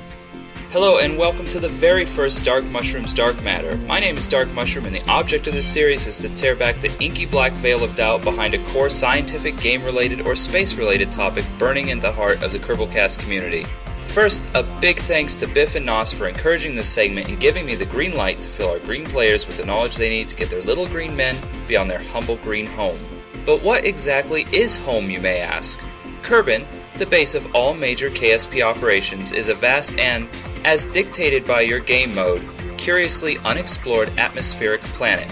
Hello and welcome to the very first Dark Mushroom's Dark Matter. My name is Dark Mushroom, and the object of this series is to tear back the inky black veil of doubt behind a core scientific, game-related, or space-related topic burning in the heart of the Kerbalcast community. First, a big thanks to Biff and Nos for encouraging this segment and giving me the green light to fill our green players with the knowledge they need to get their little green men beyond their humble green home. But what exactly is home, you may ask? Kerbin, the base of all major KSP operations, is a vast and, as dictated by your game mode, curiously unexplored atmospheric planet.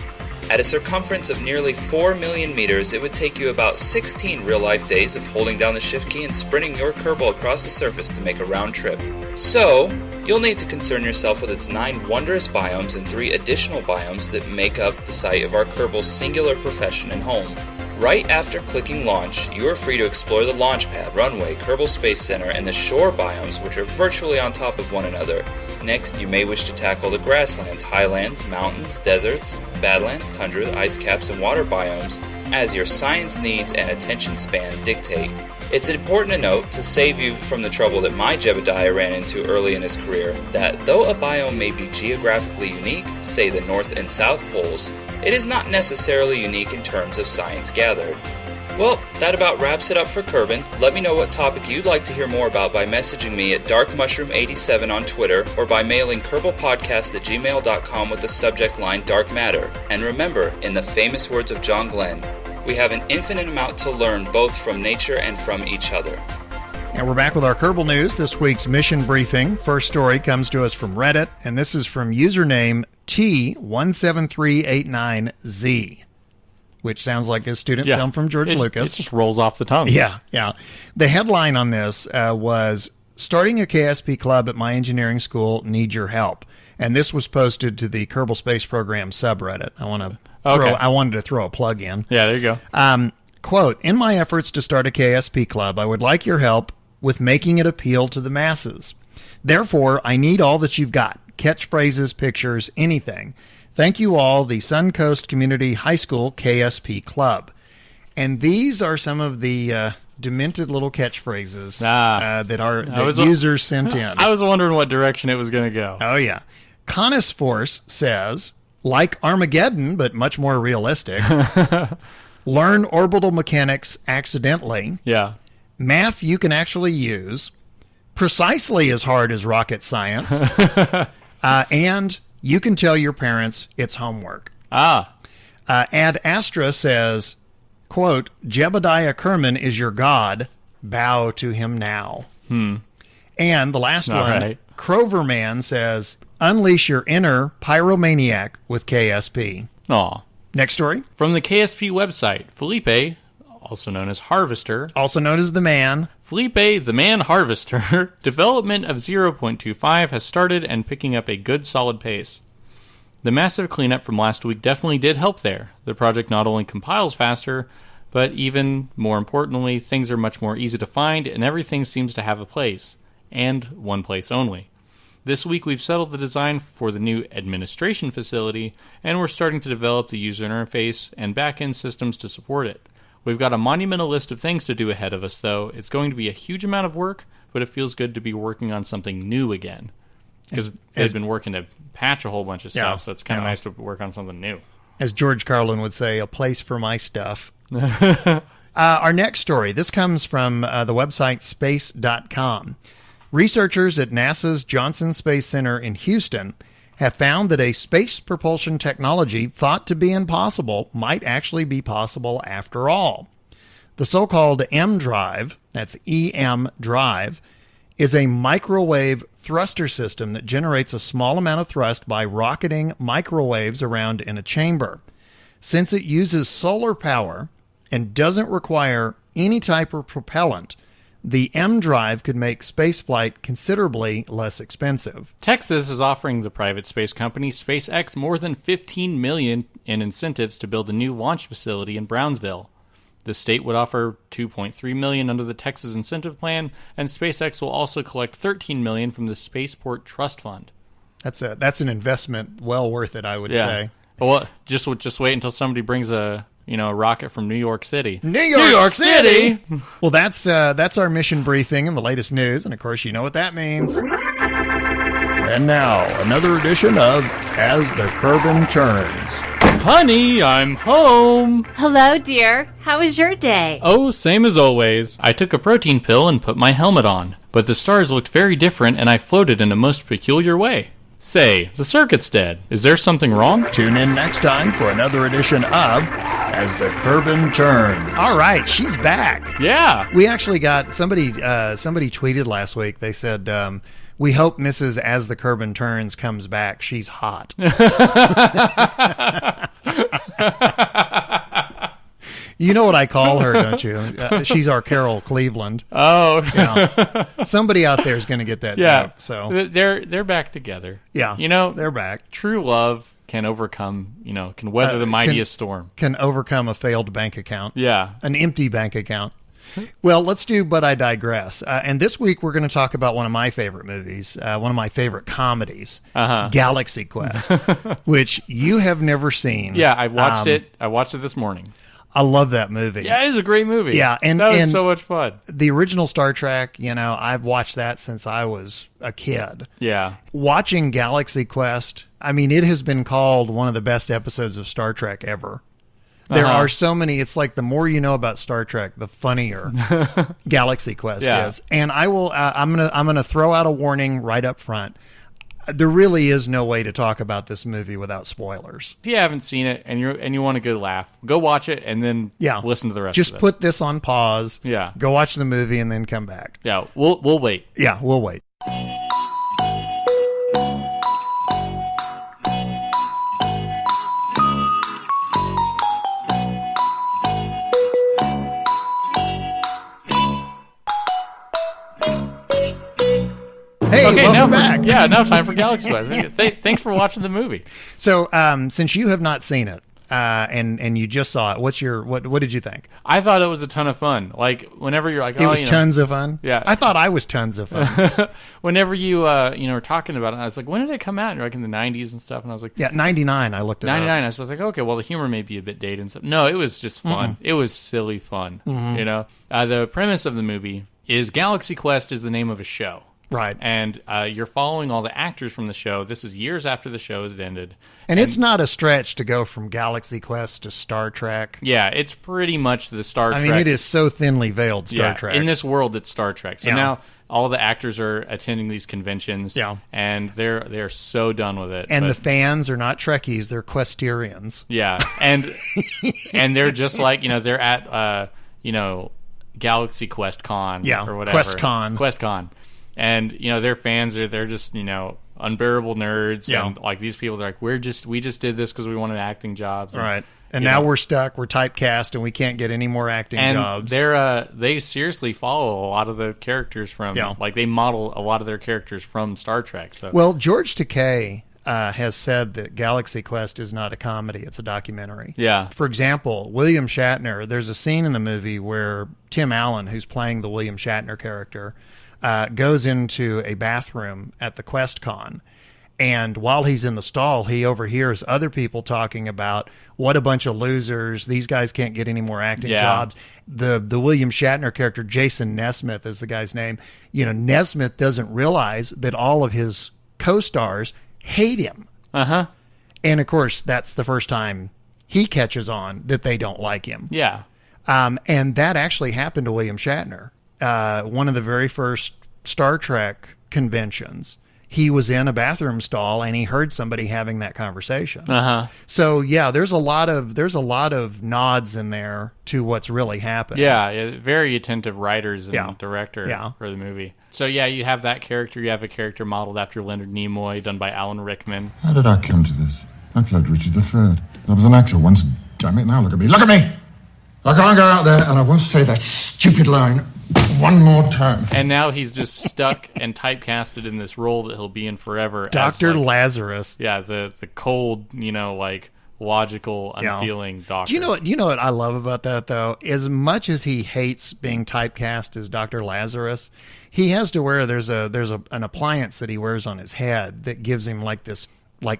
At a circumference of nearly 4 million meters, it would take you about 16 real-life days of holding down the shift key and sprinting your Kerbal across the surface to make a round trip. So, you'll need to concern yourself with its 9 wondrous biomes and 3 additional biomes that make up the site of our Kerbal's singular profession and home. Right after clicking launch, you are free to explore the launch pad, runway, Kerbal Space Center, and the shore biomes, which are virtually on top of one another. Next, you may wish to tackle the grasslands, highlands, mountains, deserts, badlands, tundra, ice caps, and water biomes as your science needs and attention span dictate. It's important to note, to save you from the trouble that my Jebediah ran into early in his career, that though a biome may be geographically unique, say the North and South Poles, it is not necessarily unique in terms of science gathered. Well, that about wraps it up for Kerbin. Let me know what topic you'd like to hear more about by messaging me at DarkMushroom87 on Twitter or by mailing KerbalPodcast@gmail.com with the subject line Dark Matter. And remember, in the famous words of John Glenn, we have an infinite amount to learn both from nature and from each other. And we're back with our Kerbal News, this week's mission briefing. First story comes to us from Reddit, and this is from username T17389Z, which sounds like a student film from George Lucas. It just rolls off the tongue. Yeah. The headline on this was, "Starting a KSP club at my engineering school, need your help." And this was posted to the Kerbal Space Program subreddit. I wanted to throw a plug in. Yeah, there you go. Quote, "In my efforts to start a KSP club, I would like your help with making it appeal to the masses. Therefore, I need all that you've got. Catchphrases, pictures, anything. Thank you all, the Suncoast Community High School KSP Club." And these are some of the demented little catchphrases that users sent in. I was wondering what direction it was going to go. Oh, yeah. Conis Force says, "Like Armageddon, but much more realistic." "Learn orbital mechanics accidentally." Yeah. "Math you can actually use." "Precisely as hard as rocket science." And "you can tell your parents it's homework." Ad Astra says, quote, "Jebediah Kerman is your god. Bow to him now." And the last All one, right. Croverman says, unleash your inner pyromaniac with KSP. Aw. Next story, From the KSP website, Felipe, also known as Harvester, also known as the man. Felipe the Man Harvester, development of 0.25 has started and picking up a good solid pace. The massive cleanup from last week definitely did help there. The project not only compiles faster, but even more importantly, things are much more easy to find and everything seems to have a place, and one place only. This week we've settled the design for the new administration facility, and we're starting to develop the user interface and back-end systems to support it. We've got a monumental list of things to do ahead of us, though. It's going to be a huge amount of work, but it feels good to be working on something new again. Because they've been working to patch a whole bunch of stuff, so it's kind of nice to work on something new. As George Carlin would say, a place for my stuff. Our next story, this comes from the website space.com. Researchers at NASA's Johnson Space Center in Houston have found that a space propulsion technology thought to be impossible might actually be possible after all. The so-called M drive, that's EM drive, is a microwave thruster system that generates a small amount of thrust by rocketing microwaves around in a chamber. Since it uses solar power and doesn't require any type of propellant, the M drive could make spaceflight considerably less expensive. Texas is offering the private space company SpaceX more than $15 million in incentives to build a new launch facility in Brownsville. The state would offer $2.3 million under the Texas Incentive Plan, and SpaceX will also collect $13 million from the Spaceport Trust Fund. That's an investment well worth it, I would say. Well, just wait until somebody brings a rocket from New York City. New York City! Well, that's our mission briefing and the latest news, and of course you know what that means. And now, another edition of As the Kerbin Turns. Honey, I'm home! Hello, dear. How was your day? Oh, same as always. I took a protein pill and put my helmet on, but the stars looked very different and I floated in a most peculiar way. Say, the circuit's dead. Is there something wrong? Tune in next time for another edition of As the Kerbin Turns. All right, she's back. Yeah. We actually got somebody tweeted last week. They said, we hope Mrs. As the Kerbin Turns comes back. She's hot. You know what I call her, don't you? She's our Carol Cleveland. Oh. Yeah. Somebody out there is going to get that joke. So they're back together. Yeah. They're back. True love can overcome, can weather the mightiest storm. Can overcome a failed bank account. Yeah. An empty bank account. Well, let's do But I Digress. And this week we're going to talk about one of my favorite movies, one of my favorite comedies, Galaxy Quest, which you have never seen. Yeah, I watched it. I watched it this morning. I love that movie. Yeah, it is a great movie. Yeah, and that was so much fun. The original Star Trek, I've watched that since I was a kid. Yeah. Watching Galaxy Quest, I mean, it has been called one of the best episodes of Star Trek ever. There are so many. It's like the more you know about Star Trek, the funnier Galaxy Quest is. And I will. I'm gonna throw out a warning right up front. There really is no way to talk about this movie without spoilers. If you haven't seen it and you want a good laugh, go watch it and then listen to the rest. Just of this. Put this on pause. Yeah. Go watch the movie and then come back. Yeah. We'll wait. Yeah, we'll wait. Hey, okay, welcome back. Now time for Galaxy Quest. Thanks for watching the movie. So, since you have not seen it, and you just saw it, what did you think? I thought it was a ton of fun. Like whenever you're like, it was tons of fun. Yeah, I thought I was tons of fun. Whenever you were talking about it, I was like, when did it come out? And you're like in the 90s and stuff, and I was like, 99. I looked at 99. I was like, okay, well the humor may be a bit dated and stuff. No, it was just fun. It was silly fun. The premise of the movie is Galaxy Quest is the name of a show. Right. And you're following all the actors from the show. This is years after the show has ended. And it's not a stretch to go from Galaxy Quest to Star Trek. Yeah, it's pretty much the Star Trek. I mean, it is so thinly veiled Star Trek. In this world, it's Star Trek. So now all the actors are attending these conventions. Yeah. And they're so done with it. And the fans are not Trekkies, they're Questerians. Yeah. And and they're just like, they're at Galaxy Quest Con or whatever. QuestCon. QuestCon. And, their fans they're just, unbearable nerds. Yeah. And, like, these people are like, we just did this because we wanted acting jobs. And, Right. And now we're stuck. We're typecast, and we can't get any more acting jobs. And they seriously follow a lot of the characters from, like, they model a lot of their characters from Star Trek. So, well, George Takei has said that Galaxy Quest is not a comedy; it's a documentary. Yeah. For example, William Shatner. There's a scene in the movie where Tim Allen, who's playing the William Shatner character, goes into a bathroom at the QuestCon. And while he's in the stall, he overhears other people talking about what a bunch of losers. These guys can't get any more acting jobs. The William Shatner character, Jason Nesmith is the guy's name. Nesmith doesn't realize that all of his co-stars hate him. Uh-huh. And, of course, that's the first time he catches on that they don't like him. Yeah. And that actually happened to William Shatner. One of the very first Star Trek conventions, he was in a bathroom stall and he heard somebody having that conversation. Uh-huh. So yeah, there's a lot of nods in there to what's really happening. Yeah, very attentive writers and director for the movie. So yeah, you have that character. You have a character modeled after Leonard Nimoy, done by Alan Rickman. How did I come to this? I played Richard III. I was an actor once. Damn it, now look at me. Look at me! I can't go out there and I won't say that stupid line one more time. And now he's just stuck and typecasted in this role that he'll be in forever. Dr. Lazarus. Yeah, the cold, like logical, unfeeling doctor. Do you know what I love about that though? As much as he hates being typecast as Dr. Lazarus, he has to wear there's an appliance that he wears on his head that gives him like this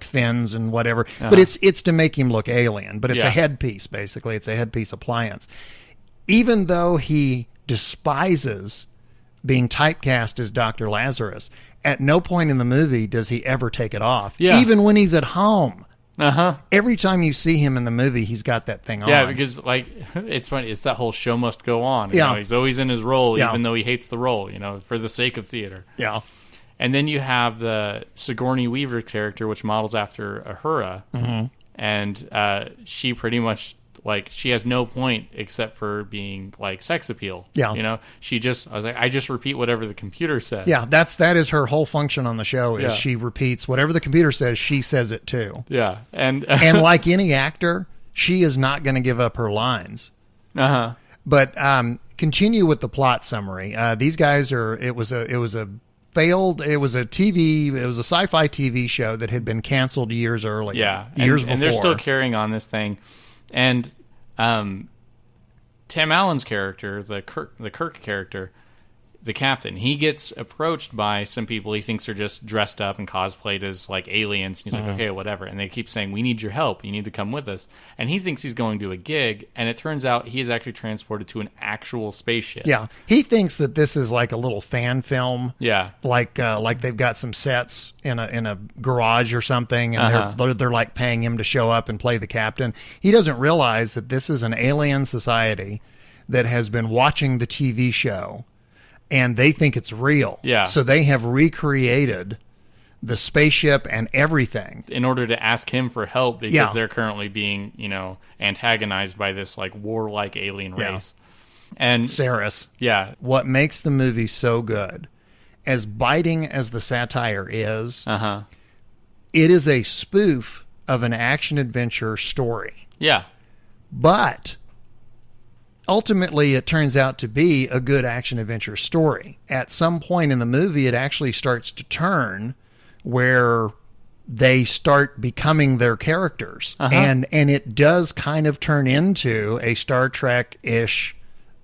fins and whatever. Uh-huh. But it's to make him look alien, but it's a headpiece basically. It's a headpiece appliance. Even though he despises being typecast as Dr. Lazarus, at no point in the movie does he ever take it off. Yeah. Even when he's at home. Uh-huh. Every time you see him in the movie, he's got that thing on. Yeah, because it's funny. It's that whole show must go on. He's always in his role, even though he hates the role. For the sake of theater. Yeah. And then you have the Sigourney Weaver character, which models after Uhura, and she pretty much she has no point except for being sex appeal. Yeah. I just repeat whatever the computer says. Yeah, that is her whole function on the show is she repeats whatever the computer says, she says it too. Yeah. And like any actor, she is not going to give up her lines. Uh-huh. But continue with the plot summary. These guys it was a sci-fi TV show that had been canceled years earlier. Yeah. Years before. And they're still carrying on this thing. And Tim Allen's character, the Kirk character, the captain, he gets approached by some people he thinks are just dressed up and cosplayed as aliens. He's like, okay, whatever. And they keep saying, we need your help. You need to come with us. And he thinks he's going to a gig. And it turns out he is actually transported to an actual spaceship. Yeah. He thinks that this is like a little fan film. Yeah. Like they've got some sets in a garage or something. And they're paying him to show up and play the captain. He doesn't realize that this is an alien society that has been watching the TV show. And they think it's real. Yeah. So they have recreated the spaceship and everything in order to ask him for help because they're currently being, antagonized by this warlike alien race. And Saris. Yeah. What makes the movie so good, as biting as the satire is, it is a spoof of an action adventure story. Yeah. But ultimately, it turns out to be a good action-adventure story. At some point in the movie, it actually starts to turn where they start becoming their characters. And it does kind of turn into a Star Trek-ish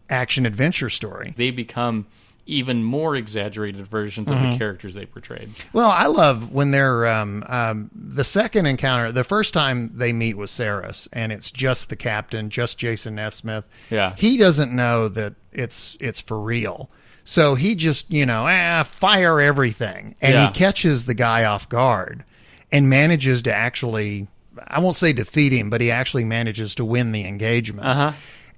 action-adventure story. They become even more exaggerated versions of the characters they portrayed. Well, I love when they're the second encounter. The first time they meet with Saris, and it's just the captain, just Jason Nesmith. Yeah, he doesn't know that it's for real, so he just fire everything, and he catches the guy off guard, and manages to actually, I won't say defeat him, but he actually manages to win the engagement.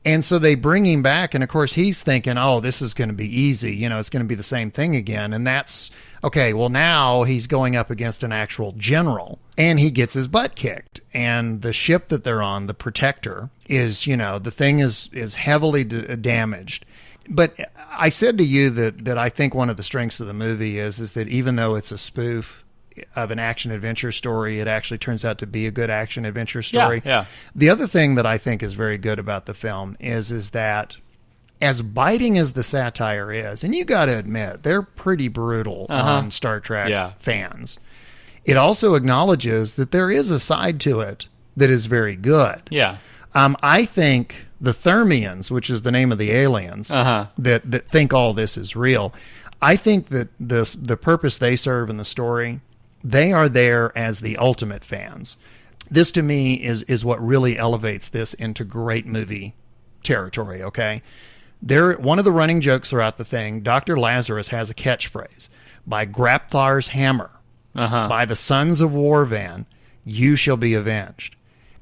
And so they bring him back, and of course he's thinking, oh, this is going to be easy. It's going to be the same thing again. And that's, okay, well, now he's going up against an actual general, and he gets his butt kicked. And the ship that they're on, the Protector, is, the thing is heavily damaged. But I said to you that I think one of the strengths of the movie is that even though it's a spoof of an action-adventure story, it actually turns out to be a good action-adventure story. Yeah. The other thing that I think is very good about the film is that as biting as the satire is, and you got to admit, they're pretty brutal on Star Trek fans, it also acknowledges that there is a side to it that is very good. Yeah. I think the Thermians, which is the name of the aliens that think all this is real, I think that the purpose they serve in the story, they are there as the ultimate fans. This, to me, is what really elevates this into great movie territory, okay? One of the running jokes throughout the thing, Dr. Lazarus has a catchphrase, by Grapthar's hammer, by the sons of Warvan, you shall be avenged.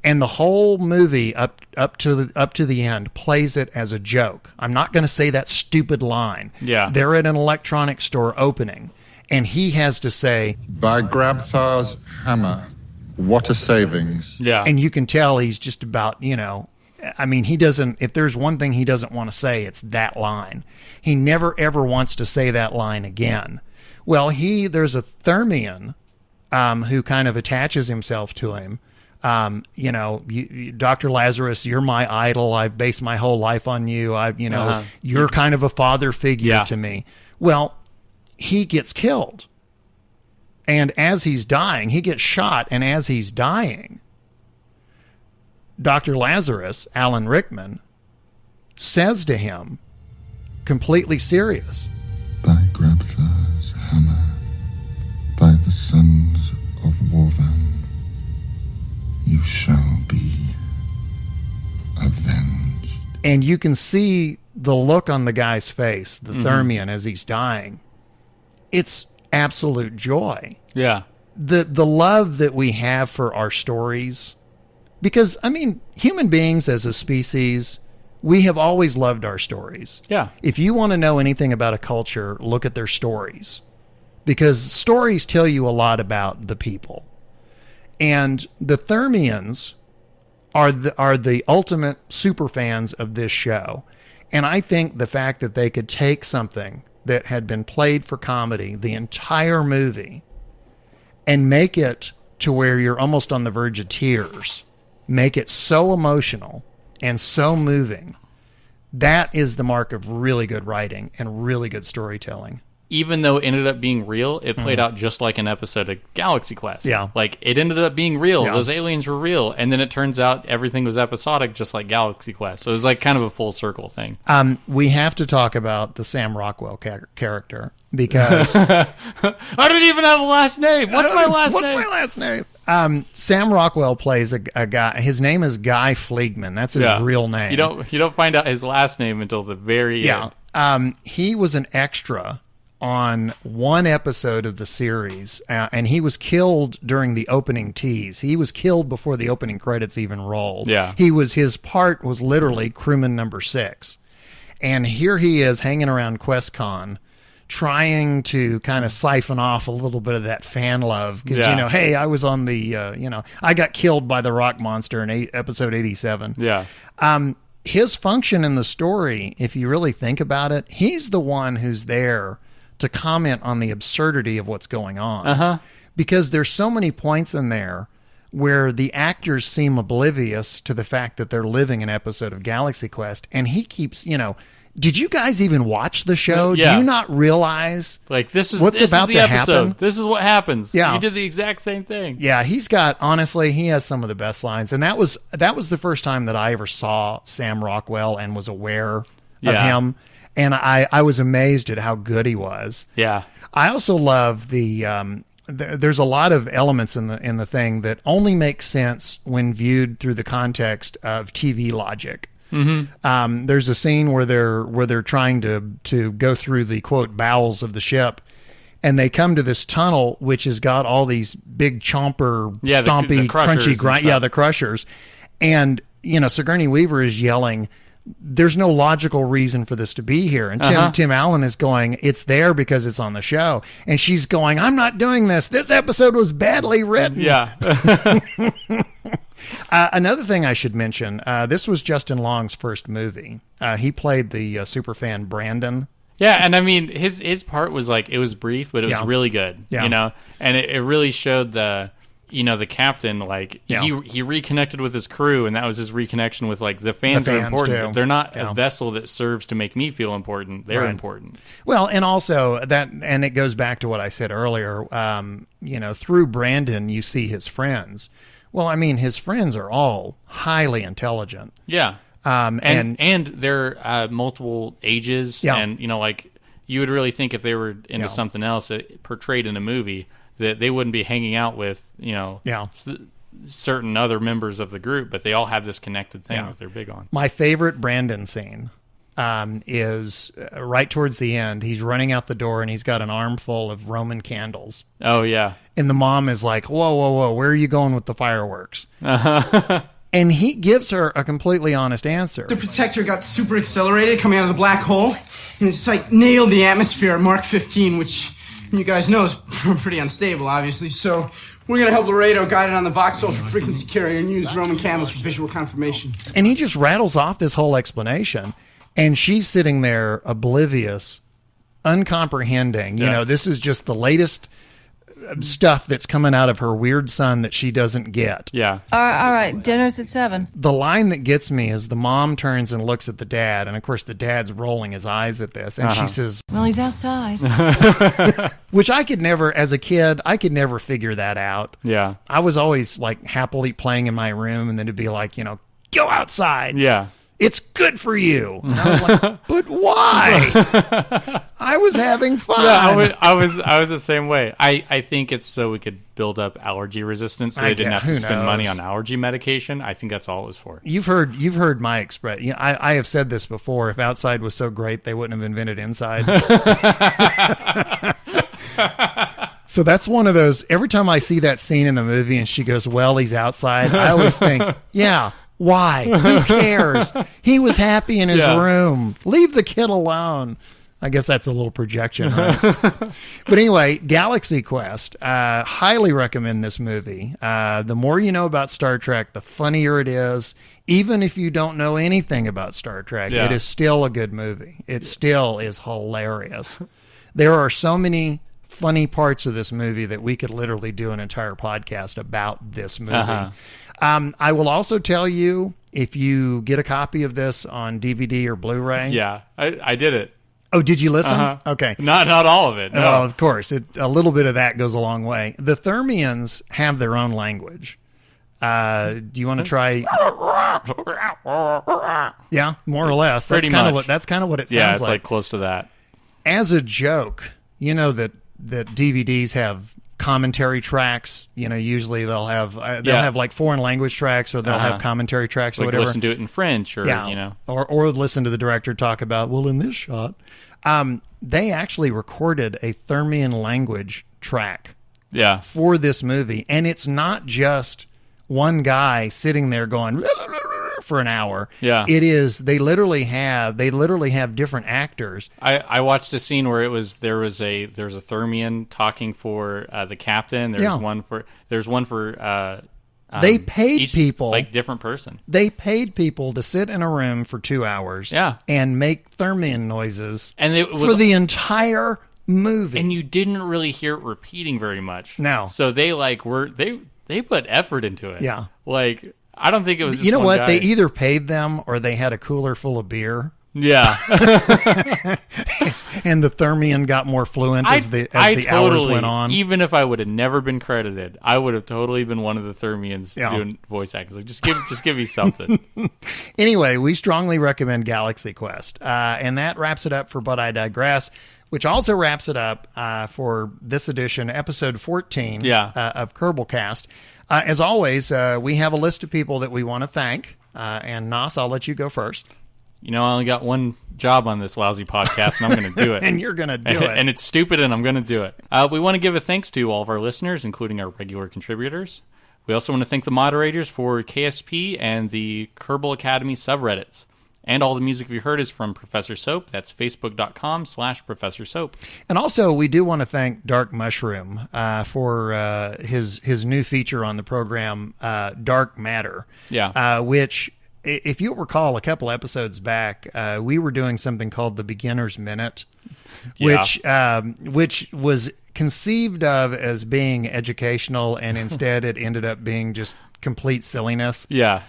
And the whole movie up to the end plays it as a joke. I'm not going to say that stupid line. Yeah. They're at an electronics store opening, and he has to say, By Grabthar's hammer, what a savings. Yeah. and you can tell he's just about, I mean, he doesn't, if there's one thing he doesn't want to say, it's that line. He never ever wants to say that line again. Well, there's a Thermian who kind of attaches himself to him. Dr. Lazarus, you're my idol. I've based my whole life on you. You're kind of a father figure to me. Well, he gets killed. And as he's dying, he gets shot. And as he's dying, Dr. Lazarus, Alan Rickman, says to him, completely serious, By Grabthar's hammer, by the sons of Warvan, you shall be avenged. and you can see the look on the guy's face, the Thermian, as he's dying. It's absolute joy. Yeah. The love that we have for our stories, because, I mean, human beings as a species, we have always loved our stories. Yeah. If you want to know anything about a culture, look at their stories, because stories tell you a lot about the people. And the Thermians are the ultimate super fans of this show. And I think the fact that they could take something that had been played for comedy, the entire movie, and make it to where you're almost on the verge of tears, make it so emotional and so moving, that is the mark of really good writing and really good storytelling. Even though it ended up being real, it played out just like an episode of Galaxy Quest. Yeah. Like, it ended up being real. Yeah. Those aliens were real. And then it turns out everything was episodic, just like Galaxy Quest. So it was like kind of a full circle thing. We have to talk about the Sam Rockwell character, because I don't even have a last name. What's my last name? Sam Rockwell plays a guy. His name is Guy Fleegman. That's his real name. You don't find out his last name until the very end. He was an extra on one episode of the series, and he was killed during the opening tease. He was killed before the opening credits even rolled. Yeah. His part was literally crewman number 6. And here he is hanging around QuestCon, trying to kind of siphon off a little bit of that fan love. Because, hey, I was on the, I got killed by the rock monster in episode 87. Yeah. His function in the story, if you really think about it, he's the one who's there to comment on the absurdity of what's going on. Because there's so many points in there where the actors seem oblivious to the fact that they're living an episode of Galaxy Quest. And he keeps, did you guys even watch the show? Yeah. Do you not realize this is what's about the to episode. happen? This is what happens. Yeah. You did the exact same thing. Yeah, he has some of the best lines. And that was the first time that I ever saw Sam Rockwell and was aware of him. And I was amazed at how good he was. Yeah. I also love there's a lot of elements in the thing that only make sense when viewed through the context of TV logic. Mm-hmm. There's a scene where they're trying to go through the quote bowels of the ship, and they come to this tunnel which has got all these big chomper, stompy, the crunchy grind. Yeah, the crushers, and Sigourney Weaver is yelling, there's no logical reason for this to be here. And Tim Allen is going, it's there because it's on the show. And she's going, I'm not doing this. This episode was badly written. Yeah. Another thing I should mention, this was Justin Long's first movie. He played the superfan Brandon. Yeah, and I mean, his part was like, it was brief, but it was really good, you know? And it really showed the captain, like, he reconnected with his crew, and that was his reconnection with, like, the fans are important. They're not a vessel that serves to make me feel important. They're important. Well, and also, and it goes back to what I said earlier, through Brandon, you see his friends. Well, I mean, his friends are all highly intelligent. Yeah. And they're multiple ages, and like you would really think if they were into something else portrayed in a movie that they wouldn't be hanging out with certain other members of the group, but they all have this connected thing that they're big on. My favorite Brandon scene is right towards the end. He's running out the door and he's got an armful of Roman candles. Oh yeah, and the mom is like, "Whoa, where are you going with the fireworks?" And he gives her a completely honest answer. The protector got super accelerated coming out of the black hole, and it's like nailed the atmosphere at Mark 15, which you guys know is pretty unstable, obviously. So we're going to help Laredo guide it on the Vox Ultra frequency carrier and use Roman candles for visual confirmation. And he just rattles off this whole explanation, and she's sitting there oblivious, uncomprehending. You know, this is just the latest stuff that's coming out of her weird son that she doesn't get. Yeah. All right, dinner's at 7. The line that gets me is the mom turns and looks at the dad, and of course the dad's rolling his eyes at this, and she says, "Well, he's outside." Which I could never, as a kid, I could never figure that out. Yeah. I was always like happily playing in my room, and then it'd be like, go outside. Yeah. It's good for you. And I was like, but why? I was having fun. Yeah, I was the same way. I think it's so we could build up allergy resistance, so they didn't have to spend money on allergy medication. I think that's all it was for. You've heard my expression. I have said this before. If outside was so great, they wouldn't have invented inside. So that's one of those. Every time I see that scene in the movie, and she goes, "Well, he's outside," I always think, yeah. Why? Who cares? He was happy in his room. Leave the kid alone. I guess that's a little projection, right? But anyway, Galaxy Quest. Highly recommend this movie. The more you know about Star Trek, the funnier it is. Even if you don't know anything about Star Trek, it is still a good movie. It still is hilarious. There are so many funny parts of this movie that we could literally do an entire podcast about this movie. I will also tell you, if you get a copy of this on DVD or Blu-ray. Yeah, I did it. Oh, did you listen? Okay. Not all of it. No. Well, of course. A little bit of that goes a long way. The Thermians have their own language. Do you want to try? Yeah, more or less. Pretty much. That's kind of what it sounds like. Yeah, it's like close to that. As a joke, you know that DVDs have commentary tracks. Usually they'll have like foreign language tracks, or they'll have commentary tracks, or like whatever. Listen to it in French, or or listen to the director talk about, well, in this shot, they actually recorded a Thermian language track, for this movie, and it's not just one guy sitting there going for an hour. Yeah, it is. They literally have different actors. I watched a scene where there was a Thermian talking for the captain. There's one for they paid people, like different person. They paid people to sit in a room for 2 hours, and make Thermian noises, and for the entire movie. And you didn't really hear it repeating very much. No, so they they put effort into it. Yeah, like. I don't think it was just You know what? guy. They either paid them or they had a cooler full of beer. Yeah. And the Thermian got more fluent as the hours went on. Even if I would have never been credited, I would have totally been one of the Thermians doing voice acting. Like, just give me something. Anyway, we strongly recommend Galaxy Quest. And that wraps it up for But I Digress, which also wraps it up for this edition, episode 14 of Kerbalcast. As always, we have a list of people that we want to thank. And Nas, I'll let you go first. I only got one job on this lousy podcast, and I'm going to do it. And you're going to do it. And it's stupid, and I'm going to do it. We want to give a thanks to all of our listeners, including our regular contributors. We also want to thank the moderators for KSP and the Kerbal Academy subreddits. And all the music we heard is from Professor Soap. That's facebook.com/Professor Soap. And also, we do want to thank DarkMushroom for his new feature on the program, Dark Matter. Yeah. Which, if you'll recall, a couple episodes back, we were doing something called the Beginner's Minute, which was conceived of as being educational, and instead it ended up being just complete silliness. Yeah.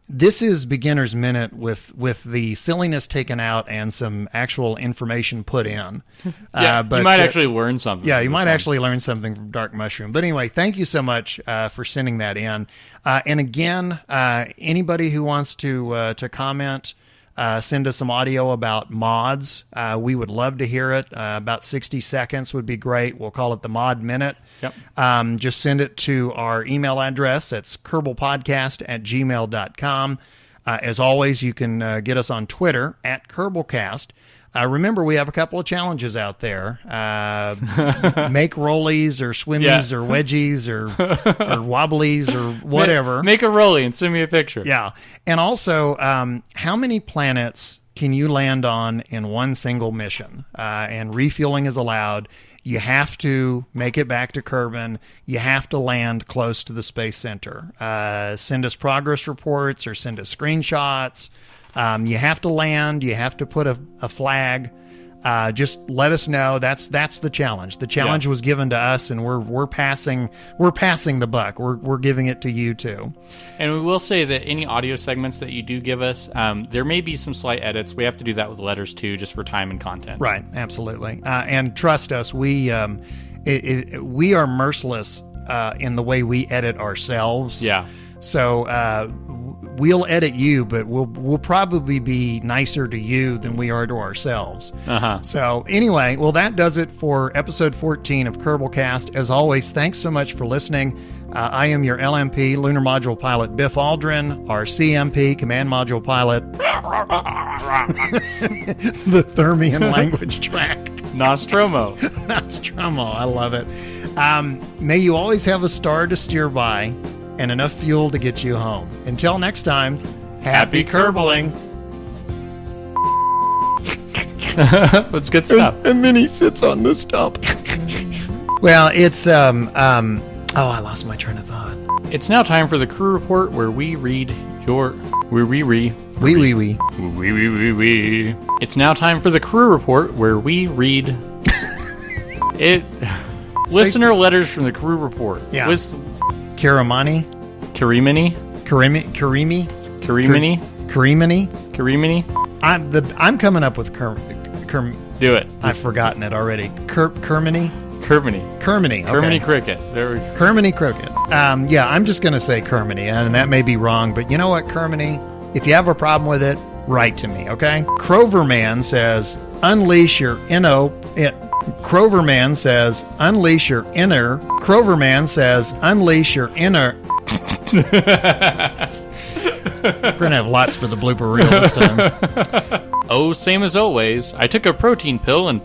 This is Beginner's Minute with the silliness taken out and some actual information put in. But you might actually learn something. Yeah, you might actually learn something from DarkMushroom. But anyway, thank you so much for sending that in. And again, anybody who wants to comment, send us some audio about mods. We would love to hear it. About 60 seconds would be great. We'll call it the Mod Minute. Yep. Just send it to our email address. It's kerbalpodcast@gmail.com. As always, you can get us on Twitter at Kerbalcast. Remember, we have a couple of challenges out there. Make rollies or swimmies or wedgies or wobblies or whatever. Make a rollie and send me a picture. Yeah. And also, how many planets can you land on in one single mission? And refueling is allowed. You have to make it back to Kerbin. You have to land close to the Space Center. Send us progress reports or send us screenshots. You have to land. You have to put a flag. Just let us know. That's the challenge. The challenge was given to us, and we're passing the buck. We're giving it to you too. And we will say that any audio segments that you do give us, there may be some slight edits. We have to do that with letters too, just for time and content. Right. Absolutely. And trust us, we are merciless in the way we edit ourselves. Yeah. So we'll edit you, but we'll probably be nicer to you than we are to ourselves. So anyway, well, that does it for episode 14 of Kerbalcast. As always, thanks so much for listening. I am your LMP, Lunar Module Pilot Biff Aldrin, our CMP, Command Module Pilot, the Thermian language track. Nostromo. Nostromo, I love it. May you always have a star to steer by and enough fuel to get you home. Until next time, happy Kerbaling. That's good stuff. And then he sits on the stump. Well, it's I lost my train of thought. It's now time for the crew report, where we read your It's now time for the crew report, where we read it. Listener letters from the crew report. Yeah. Karimani. I'm coming up with Do it. I've forgotten it already. Kermany. Kermany Cricket. There we go. Kermany Cricket. Yeah, I'm just going to say Kermany, and that may be wrong, but you know what, Kermany? If you have a problem with it, write to me, okay? Croverman says, unleash your Croverman says, unleash your inner. Croverman says, unleash your inner. We're going to have lots for the blooper reel this time. Oh, same as always. I took a protein pill and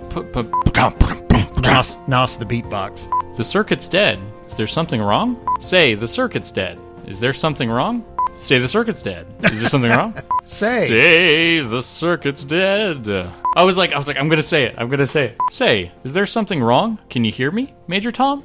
Nos the beatbox. The circuit's dead. Is there something wrong? Say, the circuit's dead. Is there something wrong? Say, the circuit's dead. Is there something wrong? Say, the circuit's dead. I was like, I'm going to say it. Say, is there something wrong? Can you hear me, Major Tom?